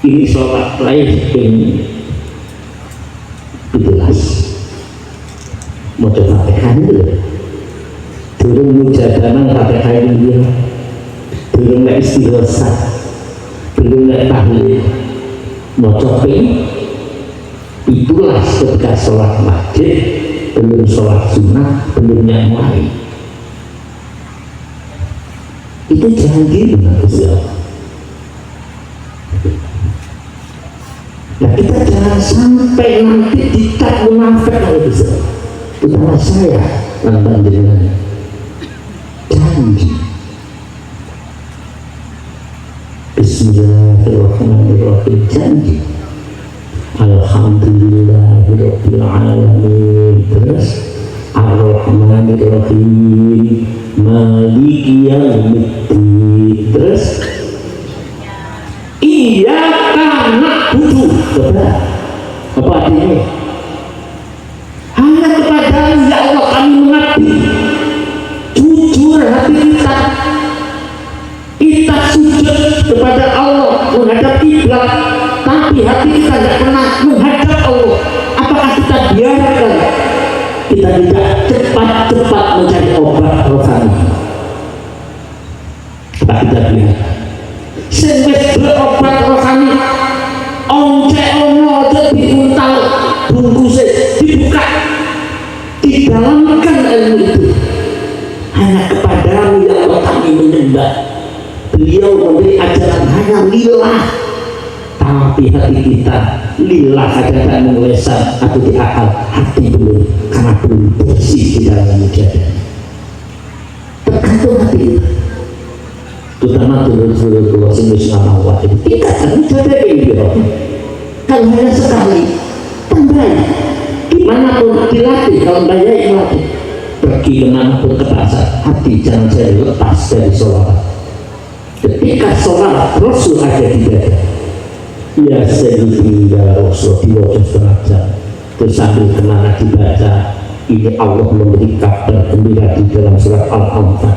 ini sholat lain ini. Itulah mau coba Fatihah dulu. Turun mujadaman Fatihah dulu. Turun nggak istighosa, turun nggak tahlil. Mau coba itulah ketika sholat masjid, belum sholat sunnah, belum yang lain. Itu janji dengan Gusti Allah. Nah, kita jangan sampai nanti dicat munafik oleh Gusti Allah. Terutama saya dan panjenengan. Janji. Bismillahirrahmanirrahim. Janji. Alhamdulillahirabbil alamin. Terus Ar-Rahmanir-Rahim, Maliki yaumiddin. Terus Iyyaka na'budu. Apa artinya? Hanya kepadamu ya Allah kami mengabdi. Jujur hati kita. Kita sujud kepada Allah menghadap kiblat, tapi hati kita tidak pernah menghadap Allah. Apakah kita biarkan kita tidak cepat-cepat mencari obat rohani? Apa kita biarkan? Sewes berobat rohani, oncek ono aja diuntal bungkusnya dibuka, didalamkan ilmu itu. Hanya kepadamu ya Allah kami menyembah. Beliau memberi ajaran hanya lillah, tapi hati kita lillah saja tak mengulesan atau di akal hati belum, karena belum bersih di dalam mujadah. Tergantung hati kita. Terutama dulu sing Allah itu kita kan mujadah ini. Kalau hanya sekali, tambah gimana pun dilatih, kalau banyak melatih. Pergi kemanapun ke pasar, hati jangan saya lepas dari sholat. Ketika sholat Rasul ada di dada, ya Sayyidi ya Rasul diwajah setengah jam. Terus sambil kemana dibaca, ini Allah memberi kabar gembira di dalam surat Al-Anfal,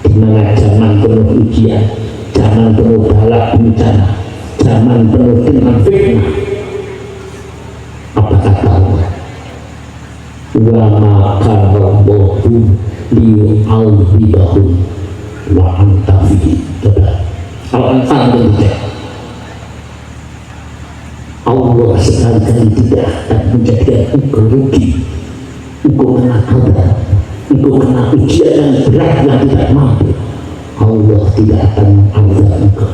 di mana zaman penuh ujian, zaman penuh bala bencana, zaman penuh dengan fitnah. Apa kata Allah? Wa maka rabbuhum liyu'adzibahum wa anta fihi. Al-Anfal itu Allah sekali-kali tidak akan menjadikan engkau rugi, engkau kena adab, engkau kena ujian yang berat yang tidak mampu. Allah tidak akan mengadab engkau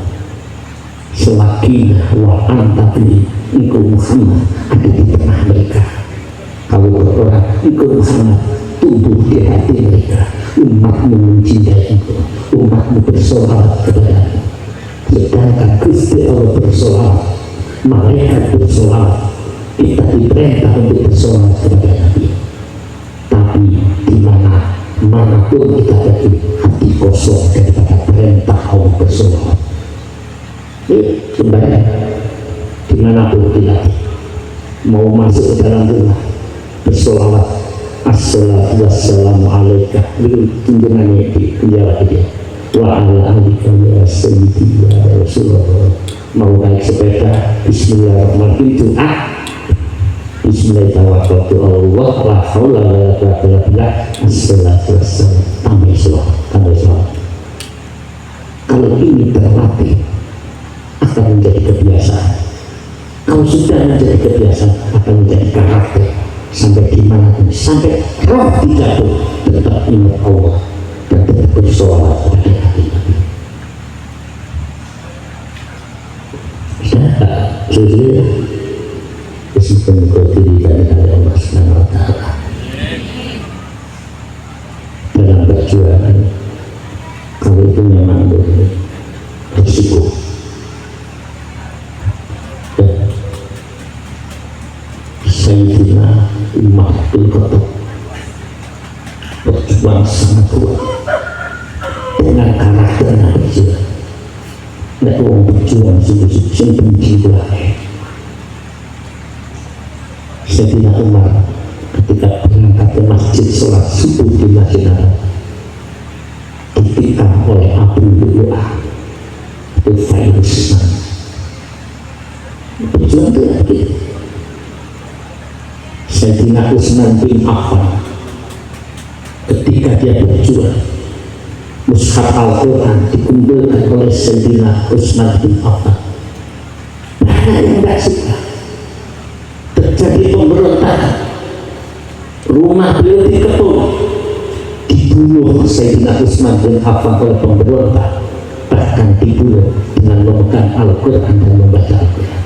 selagi wa anta fihi, engkau Muhammad ada di tengah mereka. Kalau berperang, engkau Muhammad tumbuh di hati mereka. Umatmu mencintai engkau, umatmu bersolawat kepada-Mu. Sedangkan Gusti Allah bersolawat, malaikat bersolawat, kita diperintah untuk bersolawat kepada Nabi. Tapi di manapun kita berada, hati kosong daripada perintah Allah bersolawat. Sebenarnya dimanapun kita mau masuk ke dalam rumah bersolawat, assalatu wassalamu alaika, itu tunjungannya di penjara dia. Wa ala alika ya sayyidi ya Rasulullah. Mau naik sepeda, bismillahirrahmanirrahim, bismillahirrahmanirrahim, Allah la haula wa la quwwata illa billah, assalatu wassalam. Tambah sholat. Kalau kalau ini terlatih akan menjadi kebiasaan. Kalau sudah menjadi kebiasaan akan menjadi karakter. Sampai di mana pun, sampai roh dijatuh tetap ingat Allah dan tetap bersolat pada hati Nabi. Jadi meskipun kau diri dari Allah Subhanahu Wa Taala dalam perjuangan, kalau itu memang berisiko. Sayyidina Umar bin Khattab berjuang sangat kuat dengan karakternya berjuang. Nek wong berjuang sing benci wae. Sayyidina Umar ketika berangkat ke masjid sholat subuh di Masjid Nabawi ditikam oleh Abu Lu'lu'ah Tufail Usman. Berjuang itu begitu. Sayyidina Utsman bin Affan ketika dia berjuang, mushaf Al-Quran dikumpulkan oleh Sayyidina Utsman bin Affan. Banyak yang tidak suka, terjadi pemberontakan, rumah beliau dikepung, dibunuh Sayyidina Utsman bin Affan oleh pemberontak, bahkan dibunuh dengan memegang Al-Quran dan membaca Al-Quran.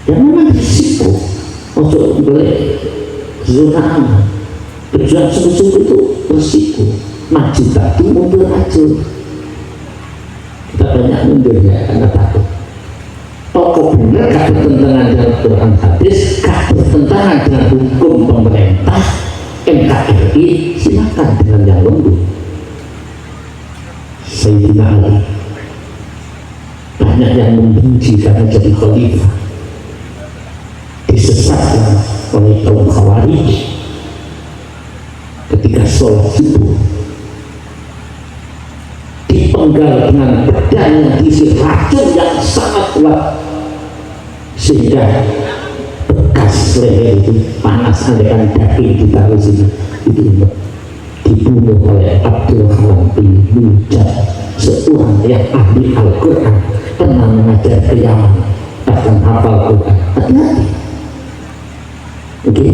Dan memang risiko untuk boleh zona aman. Berjuang sungguh-sungguh itu risiko. Maju tadi mundur aja. Kita banyak mundur ya karena takut. Pokok benar gak bertentangan dengan Quran hadis, gak bertentangan dengan hukum pemerintah NKRI, silakan dengan yang lembut. Sayyidina Ali banyak yang membenci karena jadi khalifah, disesatkan oleh kaum Khawarij ketika sholat subuh, dipenggal dengan pedang yang diisi racun yang sangat kuat sehingga bekas leher itu panas, andaikan daging ditaruh sini itu dibunuh oleh Abdul Halam bin Muljam, seorang yang ahli Al-Quran, pernah mengajar ke Yaman, bahkan hafal Quran. Hati-hati. Oke,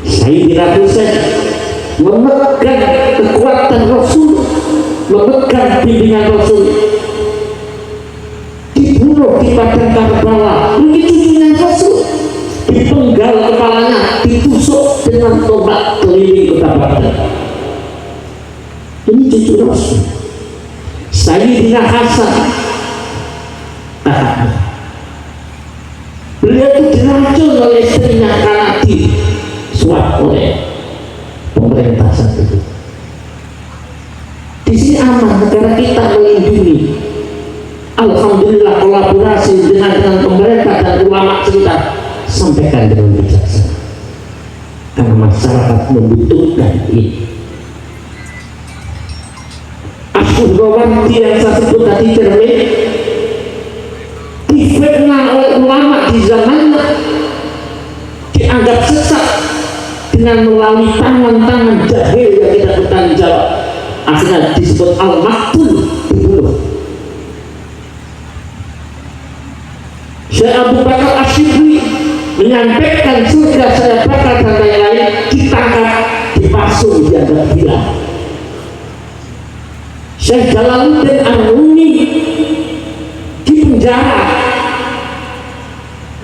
Sayyidina Husain memegang kekuatan Rasul, memegang bimbingan Rasul, dibunuh di padang Karbala. Ini cucunya Rasul, dipenggal kepalanya, ditusuk dengan tombak keliling kota Baghdad. Ini cucu Rasul. Sayyidina Hasan, beliau itu diracun oleh istrinya karena disuap oleh pemerintah saat itu. Di sini aman, negara kita melindungi. Alhamdulillah kolaborasi dengan pemerintah dan ulama sekitar, sampaikan dengan bijaksana karena masyarakat membutuhkan ini. Aku Rawanti yang saya sebut tadi cermin difitnah oleh ulama di zamannya, dianggap sesat dengan melalui tangan-tangan jahil yang tidak bertanggung jawab, akhirnya disebut al-maktul, dibunuh. Syekh Abu Bakar Asyibri menyampaikan surga saya bakar dan lain-lain, ditangkap, dipasung, dianggap gila. Syekh Jalaluddin Ar-Rumi di penjara,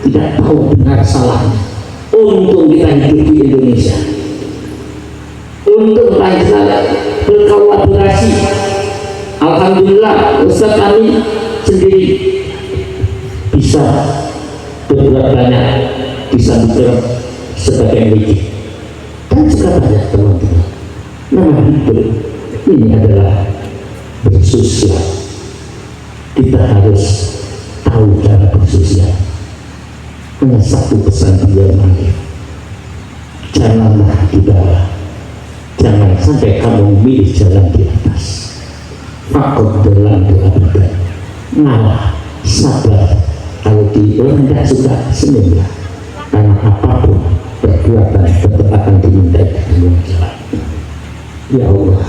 tidak tahu benar salahnya. Untung kita hidup di Indonesia, untung kita berkolaborasi. Alhamdulillah Ustaz kami sendiri bisa berbuat banyak, bisa bergerak sebagai media, dan juga banyak teman-teman. Nama hidup ini adalah bersosial. Kita harus tahu cara bersosial. Hanya satu pesan dia mari, janganlah di bawah, jangan sampai kamu memilih jalan di atas. Fakut dalam doa berbeda, ngalah, sabar. Kalau di orang tidak suka, senyumlah, karena apapun perbuatan tetap akan dimintai dengan jalan. Ya Allah,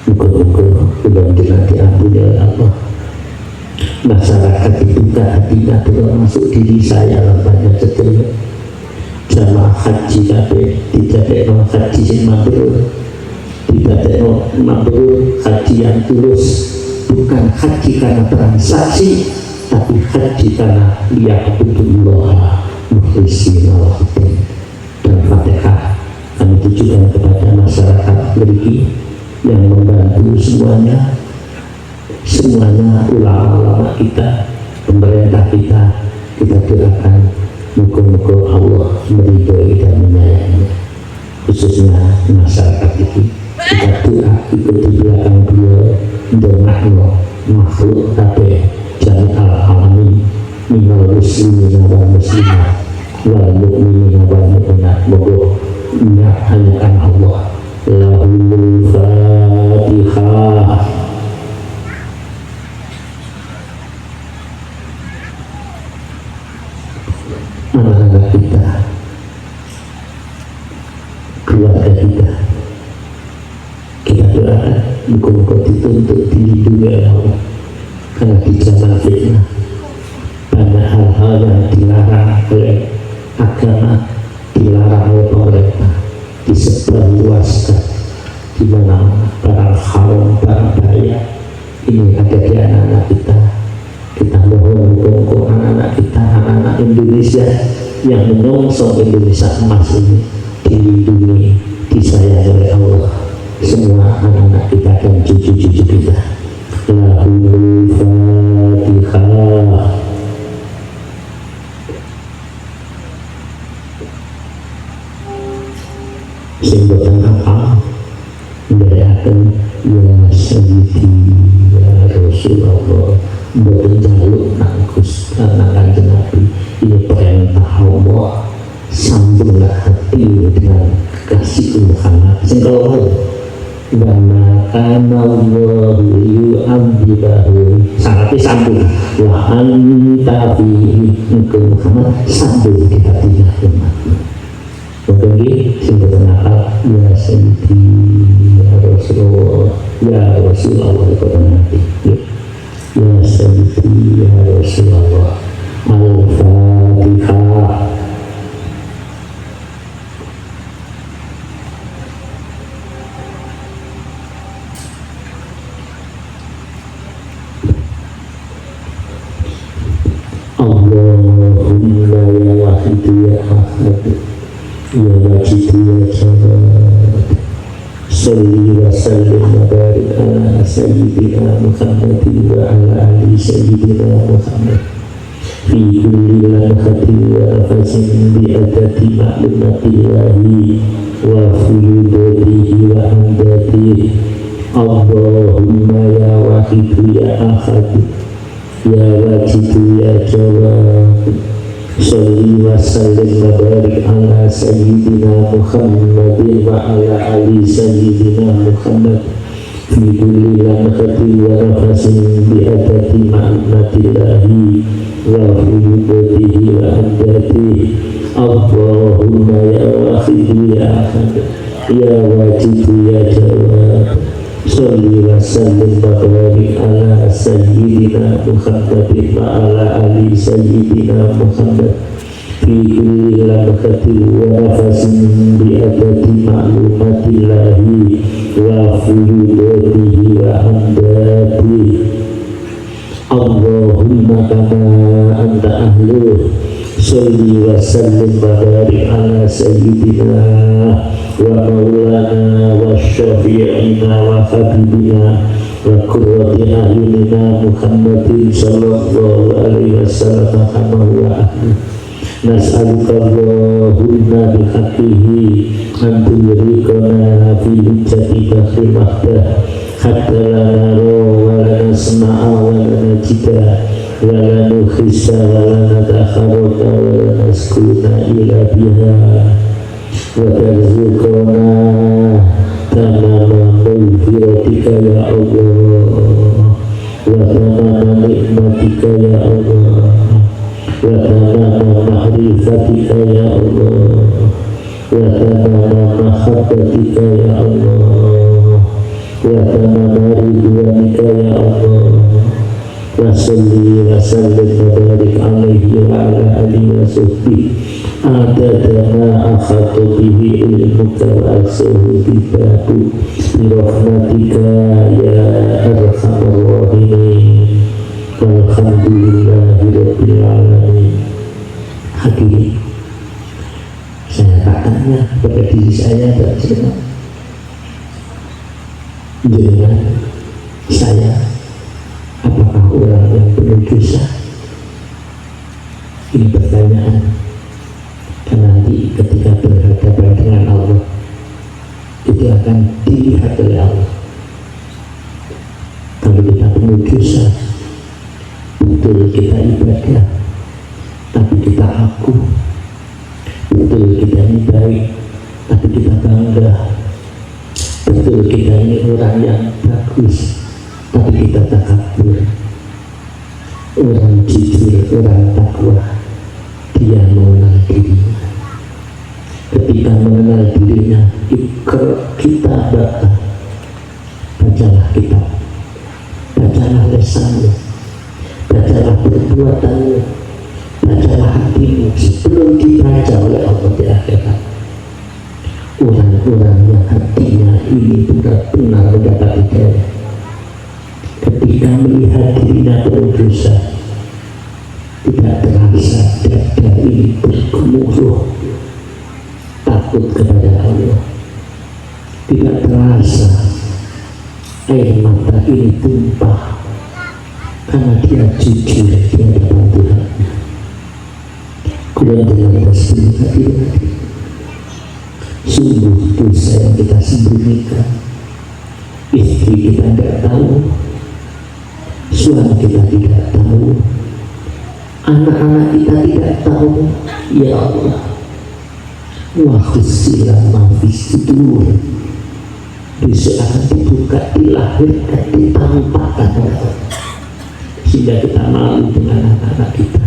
Muka-muka benar-benar diampuni oleh Allah. Masyarakat dibuka hatinya termasuk diri saya banyak ceria jamaah haji kabeh didadekno haji sing mabrur, didadekno mabrur haji yang tulus, bukan haji karena transaksi tapi haji karena liya'budullah mukhlishina lahuddin. Dan Fatihah kami tujukan kepada masyarakat memiliki yang membantu semuanya ulama-ulama kita, pemerintah kita doakan muka-muka Allah meridhoi dan menyayangi, khususnya masyarakat ini. Kita doa ikut di belakang beliau ndongakno makhluk kabeh jami'al alamin minal muslimina wal muslimat wal mu'minina wal mu'minat. Moga hanya Allah. Lahul Fatihah. Anak-anak kita, keluarga kita doakan muka-muka dituntut dilindungi oleh Allah, karena di zaman fitnah banyak hal-hal yang dilarang oleh agama, dilarang oleh pemerintah, disebarluaskan di mana barang haram, barang bahaya ini ada di anak-anak kita. Kita mohon muka-muka anak-anak kita, anak-anak Indonesia yang menyongsong Indonesia emas ini dilindungi, disayangi oleh Allah, semua anak-anak kita dan cucu-cucu kita. Lahul Fatihah. Sing boten apa ndherekaken ya Sayyidi ya Rasulullah, boten jaluk nang Kanjeng Nabi. Ini perintah Allah, sambunglah hati dengan kasih Muhammad. Sing keloro wa ma kana Allahu yu'adzibahu, syaratnya sambung wa anta fihi, Muhammad sambung di hatinya umat. Mungkin sing kenal ya Sayyidi ya Rasulullah, ya Rasulullah kepada Nabi, ya Sayyidi ya Rasulullah. Al-Fatihah. Allahumma ya Wahid ya Ahad ya Majid ya Jawad, salli wa sallim wa barik ala Sayyidina Muhammadin wa ala ali Sayyidina Muhammad fi kulli lamhatin wa nafasin bi adati ma'lumatillahi wa fuyudatihi wa amdatihi. Allahumma ya Wahid ya Ahad ya Wajid ya Jawad, salli wa sallim wa barik ala Sayyidina Muhammadin wa ala ali Sayyidina Muhammad fi kulli lamhatin wa nafasin bi adati ma'lumatillahi wa fuyudatihi wa amdatihi. Allahumma ya Wahid ya Ahad ya Wajid ya Jawad, salli wa sallim wa barik ala Sayyidina Muhammadin wa ala ali Sayyidina Muhammad fi kulli lamhatin wa nafasin bi adati ma'lumatillahi wa fuyudatihi wa amdatihi. Allahumma kama anta ahluh, salli wa sallim wa barik ala Sayyidina wa maulana wa syafi'ina wa habibina wa qurrati a'yunina Muhammadin sallallahu alaihi wasallam kama huwa ahli. Nas'aluka Allahumma bihaqqihi an tudrikana fi hujjati bahri mahdah hatta la nara wa la nasma'a wa la najida wa la nukhisa wa la natakharraka wa la naskuna ila biha wa tarzuqana tamama maghfiratika ya Allah wa tamama nikmatika ya Allah wa tamama ma'rifatika ya Allah wa tamama mahabbatika ya Allah wa tamama ridwanika ya Allah. Wa salli wa sallim wa barik alaihi wa ala alihi wa sahbihi adada ma akhatu bihi ilmuka wa asuhu kitabuk birahmatika ya arhamar rahimin. Alhamdulillahi rabbil alamin. Hadirin, saya bertanya kepada diri saya dan jenengan, saya apakah orang yang penuh dosa? Ini pertanyaan, karena nanti ketika berhadapan dengan Allah itu akan dilihat oleh Allah. Kalau kita penuh dosa, betul kita ibadah, tapi kita aku, betul kita ini baik, tapi kita bangga, betul kita ini orang yang bagus, tapi kita takabur. Orang jujur, orang takwa, dia mengenal dirinya. Ketika mengenal dirinya, kita bacalah kitab, bacalah lesanmu, bacalah perbuatanmu, bacalah hatimu sebelum dibaca oleh Allah di akhirat. Orang-orang yang hatinya ini benar-benar mendapat hidayah, ketika melihat dirinya penuh dosa, tidak terasa dada ini bergemuruh takut kepada Allah, tidak terasa air mata ini tumpah karena dia jujur di hadapan Tuhan. Kemudian dengan tasbih hati-hati, sungguh dosa yang kita sembunyikan, istri kita tidak tahu, suami kita tidak tahu, anak-anak kita tidak tahu. Ya Allah, wa khusilah mafis sudur, besok akan dibuka, dilahirkan, ditampakkan oleh Allah, sehingga kita malu dengan anak-anak kita,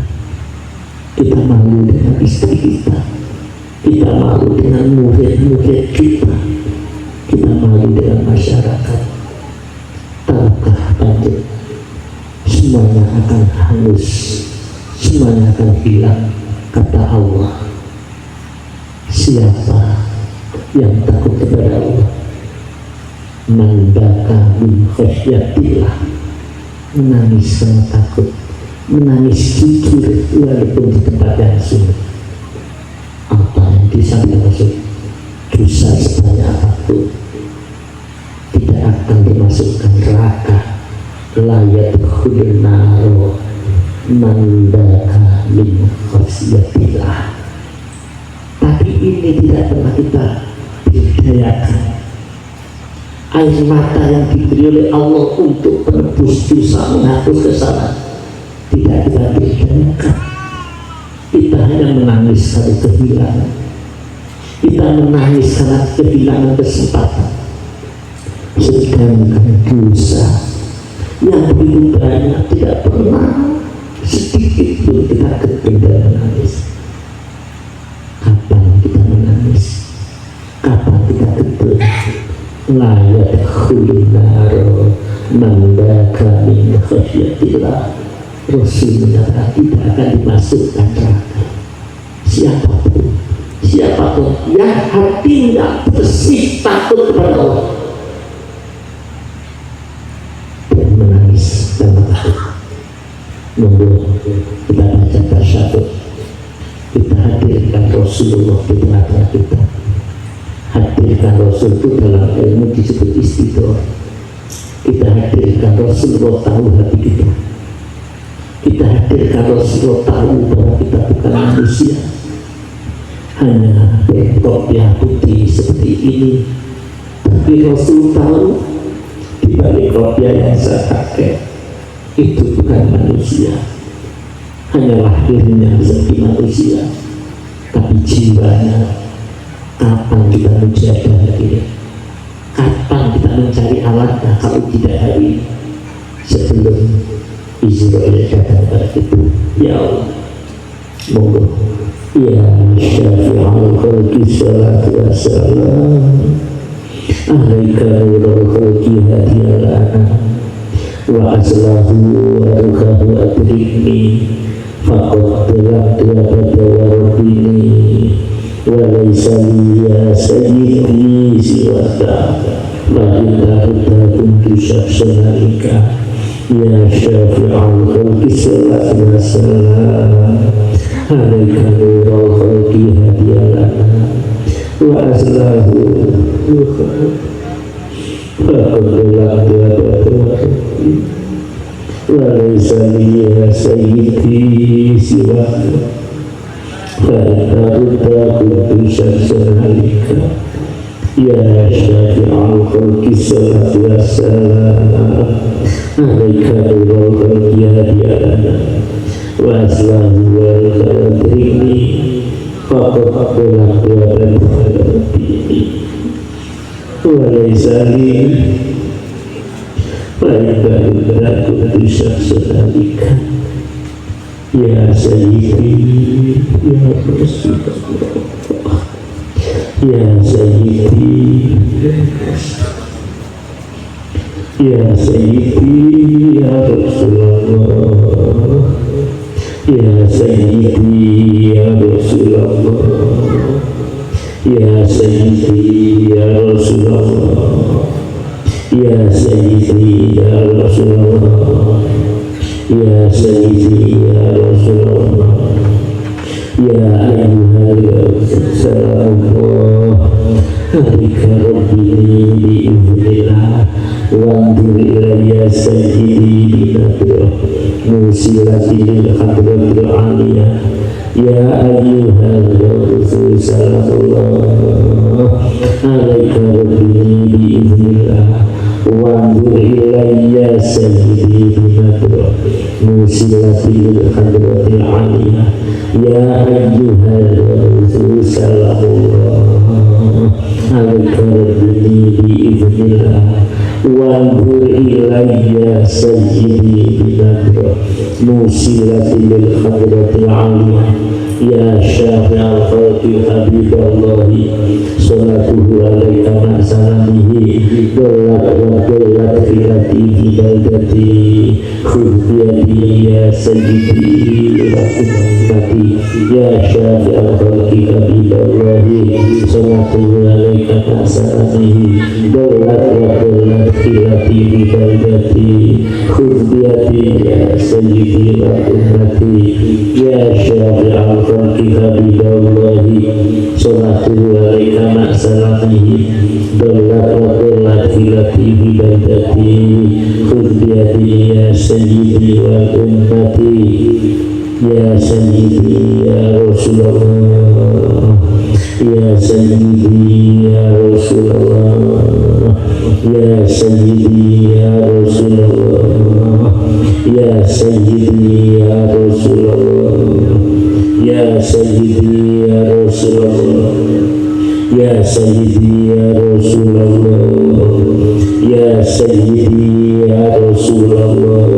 kita malu dengan istri kita, kita malu dengan murid-murid kita, kita malu dengan masyarakat. Tahukah Anda, semuanya akan hangus, semuanya akan hilang. Kata Allah, siapa yang takut kepada Allah? Man baka min khasyatillah, menangis karena takut, menangis jujur walaupun di tempat yang sunyi. Apa yang disampaikan Rasul, dosa sebanyak apapun tidak akan dimasukkan neraka. Layat khulnaro mandaka min khasyatillah. Tapi ini tidak pernah kita berdayakan. Air mata yang diberi oleh Allah untuk penebus dosa, menghapus kesalahan, tidak kita berdayakan. Kita hanya menangis karena kehilangan, kita menangis karena kehilangan kesempatan. Sedangkan dosa yang begitu banyak tidak pernah sedikit pun kita ketinggalan menangis. Kapan kita menangis? Kapan kita gedul? Layak khulnaro mandaka min khasyatillah. Rasul menyatakan tidak akan dimasukkan neraka siapapun yang hatinya bersih takut kepada Allah dan menangis dan takut. Monggo kita baca tasyahud, kita hadirkan Rasulullah di tengah-tengah kita. Hadirkan Rasul itu dalam ilmu disebut istiqomah. Kita hadirkan Rasulullah tahu hati kita. Kita hadirkan Rasulullah tahu bahwa kita bukan manusia, hanya berkopiah putih seperti ini. Tapi Rasul tahu di balik kopiah yang saya pakai itu bukan manusia, hanya lahirnya seperti manusia, tapi jiwanya. Kapan kita menjaga diri? Kapan kita mencari alatnya kalau tidak hari ini? Sebelum Israel datang pada kita. Ya Allah, monggo ya syafi'al khalqi salatu wassalam alaika nurul khalqi hadiyalana wa aslahu wa ruhahu adrikni faqad telah pada warabini wa laysa liya sayyidi siwaka fa'inna hudda kuntu syaksanalika ya syafi'al khalqi salatu wassalam alaika nurul khalqi hadiyalana wa aslahu faqad telah pada wa laysa liya sayyidi siwaka fa'inna hudda kuntu syaksanalika ya syafi'al khalqi salatu wassalam alaika nurul khalqi hadiyalana wa aslahu wal khadrini faqad telah pada wa laysa li fa'inna hudda kuntu syaksanalika ya sayyidi ya Rasulullah ya sayyidi ya sayyidi ya Rasulullah ya sayyidi ya Rasulullah ya sayyidi ya Rasulullah ya sayyidi ya Rasulullah ya sayyidi ya Rasulullah ya ayyuhal salamullah alika rabbini biiznillah wanzur ilayya sayyidi binadrah musilatil hadratil aliyah ya ayyuhal rasul salamullah alika rabbini biiznillah wanzur ilayya sayyidi binadrah musilatil hadratil aliyah ya ayyuhal rasul salamullah alaika rabbini biiznillah wanzur ilayya sayyidi binadrah musilatil hadratil aliyah ya syafi'al khalqi habiballahi salatuhu alaika ma'salamihi dolat wa dolat khilati hidayati khudiyati ya sayyidi wa ummati ya syafi'al khalqi habiballahi salatuhu alaika ma'salamihi dolat wa dolat khilati hidayati khudiyati ya sayyidi wa ummati ya syafi'al khalqi habiballahi salatuhu alaika ma'salamihi dolat wa dolat khilati hidayati khudiyati ya sayyidi wa ummati ya sayyidi ya Rasulullah ya sayyidi ya Rasulullah ya sayyidi ya Rasulullah ya sayyidi ya Rasulullah ya sayyidi ya Rasulullah ya sayyidi ya Rasulullah ya sayyidi ya Rasulullah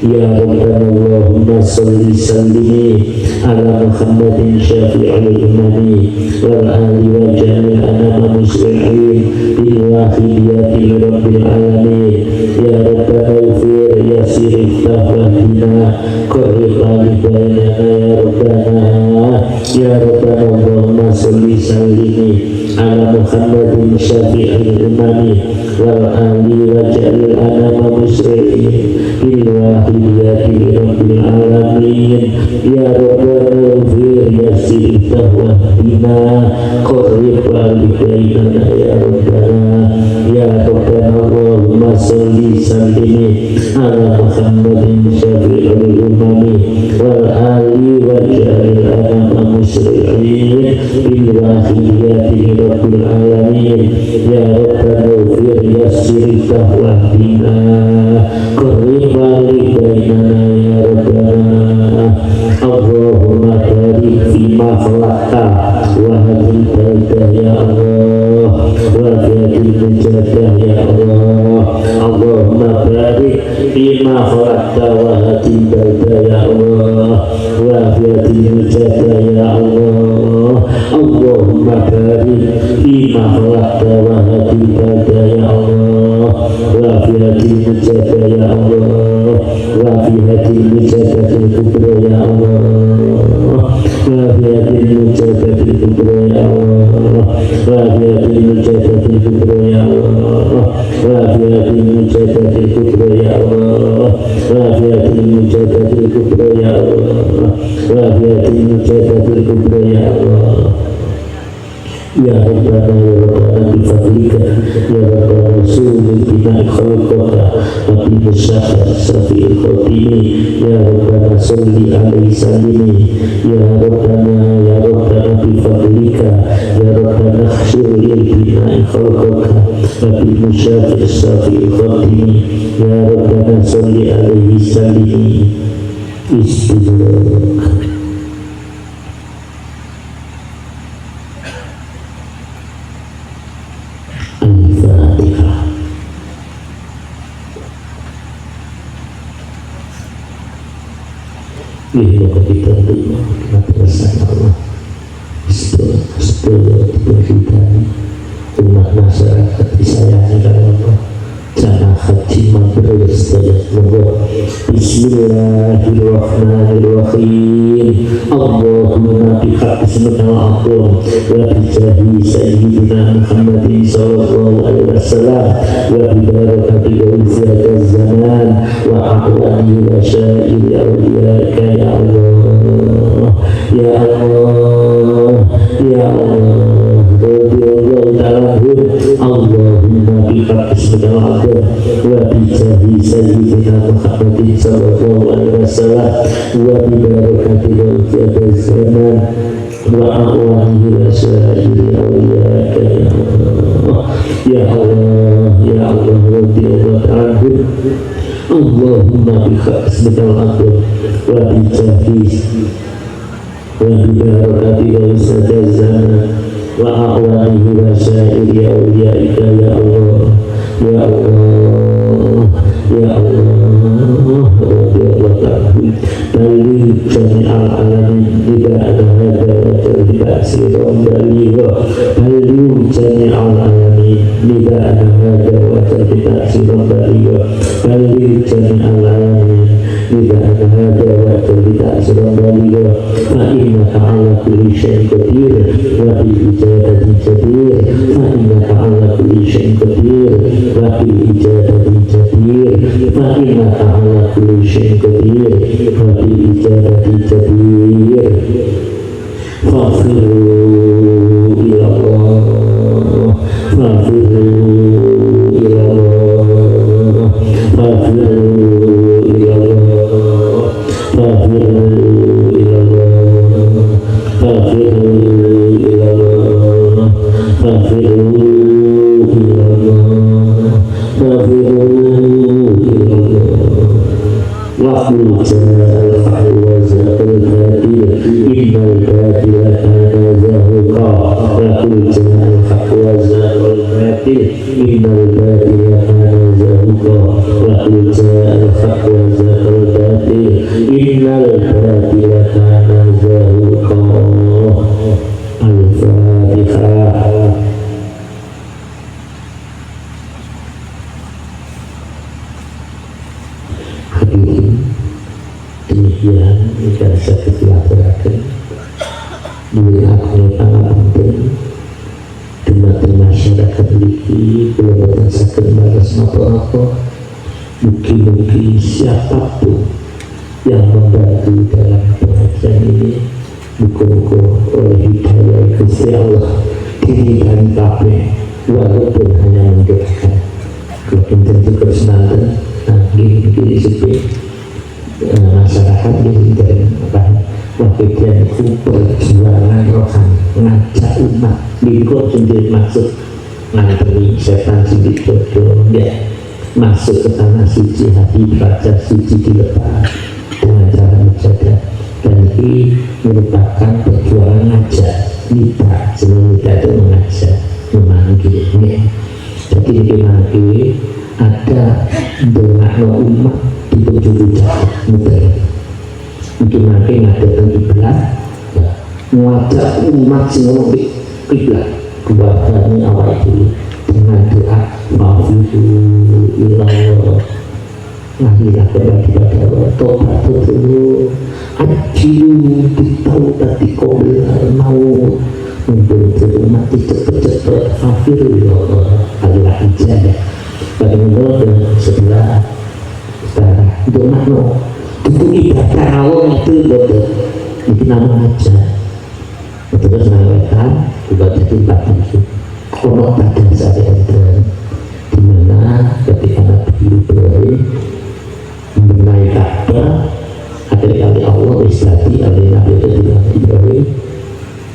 ya Rabbana Allahumma salli sallimi ala Muhammadin syafi'il umami wal ali wa jami'il anama muslimin bil wahidiyati rabbil alamin ya Rabbana ufir yasir iftah wahdina qarrib alibainana ya Rabbana ya Rabbana Allahumma salli sallimi ala Muhammadin syafi'il umami wal ali wa jami'il anama muslimin bil wahidiyati rabbil alamin ya Rabbana ufir yasir iftah wahdina qarrib alibainana ya Rabbana ya Rabbana Allahumma salli sallimi ala Muhammadin syafi'il umami wal ali wa ja'il anama muslimin bil wahidiyati rabbil alamin ya Rabbana ufir yasir iftah wahdina qarrib alibainana ya Rabbana Allahumma barik fima khalaqta wa hadil baldah ya Allah wa hadil mujadah ya Allah Allahumma barik fima khalaqta wa hadil baldah ya Allah wa hadil mujadah ya Allah Allahumma barik fima khalaqta wa afiatin mujabatil kubra ya Allah, afiatin mujabatil kubra ya Allah, afiatin mujabatil kubra ya Allah, afiatin mujabatil kubra ya Allah, afiatin mujabatil kubra ya Allah, afiatin mujabatil kubra ya Allah. Ya Rabbana ya Rabbana bifadlika ya Rabbana sulul bina khalqaka wa bi musyafat safi'il khatimi ya Rabbana salli alaihi salimi ya Rabbana bifadlika ya Rabbana sulul bina khalqaka wa bi musyafat safi'il khatimi ya Rabbana salli alaihi salimi. Bismillah. Al-Fatihah. Semoga kita terima kebesaran Allah. Semoga kita umat masyarakat disayangi oleh Allah. Jangan haji mabrur saja. Semoga Bismillahirrahmanirrahim. Allahumma bihaqqi ismikal a'zam wa bi jahi sayyidina Muhammadin sallallahu alaihi wasallam wa bi barakati ulfiyatiz zaman wa a'wani wa syairi awliyaika ya Allah ya Allah ya Allah radhiyallahu ta'ala Allahumma bihaqqi ismikal a'zam wa bi jahi sayyidina Muhammadin sallallahu alaihi wasallam wa bi barakati ulfiyatiz zaman wa a'wani wa syairi awliyaika ya Allah ya Allah radhiyallahu ta'ala Allahumma bihaqqi ismikal a'zam wa bi jahi wa bi barakati ulfiyatiz zaman wa a'wani wa syairi awliyaika ya Allah ya Allah ya Allah radhiyallahu ta'ala bali jami'al alamin tidak ada hada wa terhibasiron bali jami'al alamin tidak ada hada wa terhibasiron bali jami'al alamin tidak ada hada wa terhibasiron bali fa innaka ala kulli syai'in qadir wa bi ijadatin jadir fa innaka ala kulli syai'in qadir wa bi ijadatin jadir fa innaka ala kulli syai'in qadir wa bi ijadatin jadir fafiru ila Allah fafiru ila Allah fafiru ila Allah fafiru ila Allah fafiru ila Allah fafiru ila Allah fafiru ila Allah waqul ja'al fa'wazal hadir innal batila kana zahuqa waqul ja'al fa'wazal hadir innal batila kana zahuqa waqul ja'al fa'wazal hadir innal batila kana zahuqa. Al-Fatihah. Hadirin, demikian yang saya pelajari dilihat oleh para penting dumateng masyarakat iki kula boten saged balas napa-napa. Mugi-mugi siapapun yang membantu dalam pengajian ini muga-muga oleh hidayah Gusti Allah diri dan kabeh walaupun hanya mendoakan kalau pinten juga senanten gini sepi masyarakat ini dan wakilan itu perjuangan rohani ngajak umat bingkot sendiri maksud ngantri setan sendiri bodoh ya masuk ke tanah suci hati baca suci dilepas dengan cara menjaga dan ini merupakan perjuangan ngajak nita sebelum nita itu mengajak memanggil ya. Jadi dipanggil ada dengan umat di penjuru jahat muter mungkin nanti ngadakan kiblat ngajak umat semua di kiblat keluarganya awal dulu dengan doa mafidu ilallah Marilah kembali pada Allah, tobat dulu. Ajilu bitaubat qabla al-maut. Untuk mati cepat-cepat hafir ya Allah. Adalah ijazah. Bagaimana setelah sekarang dono itu ibadah Allah itu betul. Itu nama aja. Terus menyampaikan ibadah tempat itu. Kalau pada saat itu di mana ketika Nabi Ibrahim membenahi Ka'bah, akhirnya kali Allah istirahat oleh Nabi Ibrahim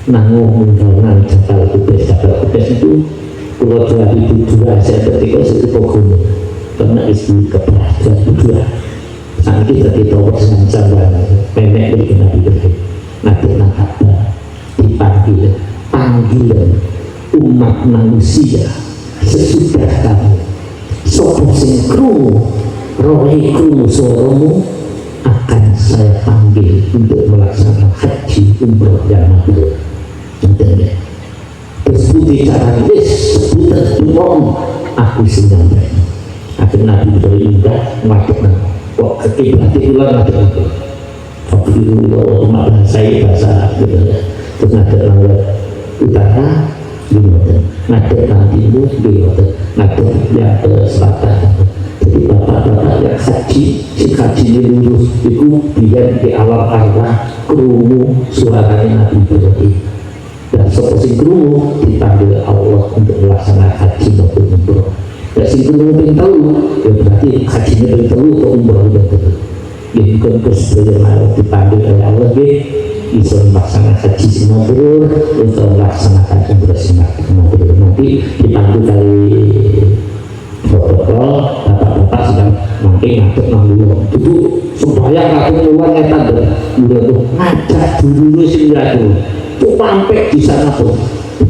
nanggung dengan jakal kubes itu kalau telah dibujua saya ketika itu gunung karena istri keberhasilan bujua saat kita ditawar dengan sabar nenek dari Nabi Ibrahim Nabi Ka'bah dipanggil panggilan umat manusia sesudah kamu sopo sing krungu rohi krungu suaramu akan saya panggil untuk melaksanakan haji umroh dan mabrur. Contohnya tersebut cara wis sebutan umum aku sedang berani akhirnya Nabi Ibrahim juga melakukan kok kekiblat itu lah melakukan fakirullah umat saya bahasa terus ada langgar utara gimana ada nanti timur gimana ada yang ke selatan. Jadi bapak-bapak yang haji si haji ini lurus itu biar di alam arwah kerungu suaranya Nabi Ibrahim dan seperti kerungu dipanggil Allah untuk melaksanakan haji maupun umroh. Dan si kerungu yang tahu ya berarti hajinya yang tahu atau umroh yang tahu ya bukan keseluruhan dipanggil oleh Allah ya bisa melaksanakan haji mabrur untuk melaksanakan umroh mabrur nanti dipanggil dari protokol bapak-bapak sedang mungkin ngatur nanggung itu supaya ngatur luar ngetan udah tuh ngajak dulu sih tuh tuh sampai di sana tuh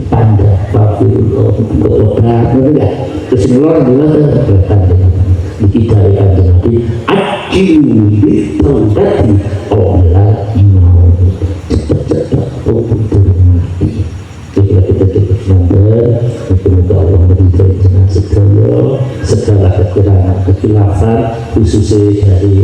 tanda fakirullah berobat ya terus ngeluar gimana tuh tanda dikidari tanda nanti ajilu bitawbati Allah mau cepet-cepet untuk mati. Jika kita cepat sabar, semoga Allah memberi dengan segala kekurangan kekilafan khususnya dari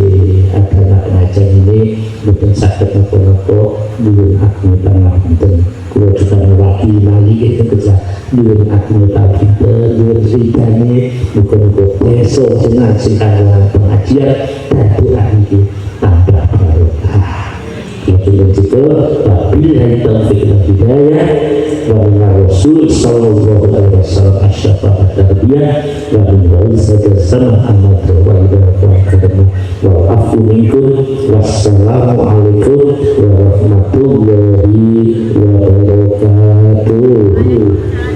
agama pengajian ini bukan sakit apa-apa dulu aku tanah dan kalau juga mewakili lagi itu kerja dulu aku tahu kita dulu ceritanya bukan besok senang sekarang pengajian dan Tuhan ini tambah barokah. Yang juga wabillahi taufiq wal hidayah wa min Rasul sallallahu alaihi wasallam asy-syafa'at tarbiyah wa min walisati sama Ahmad wa wa afu minkum wassalamu alaikum warahmatullahi wabarakatuh.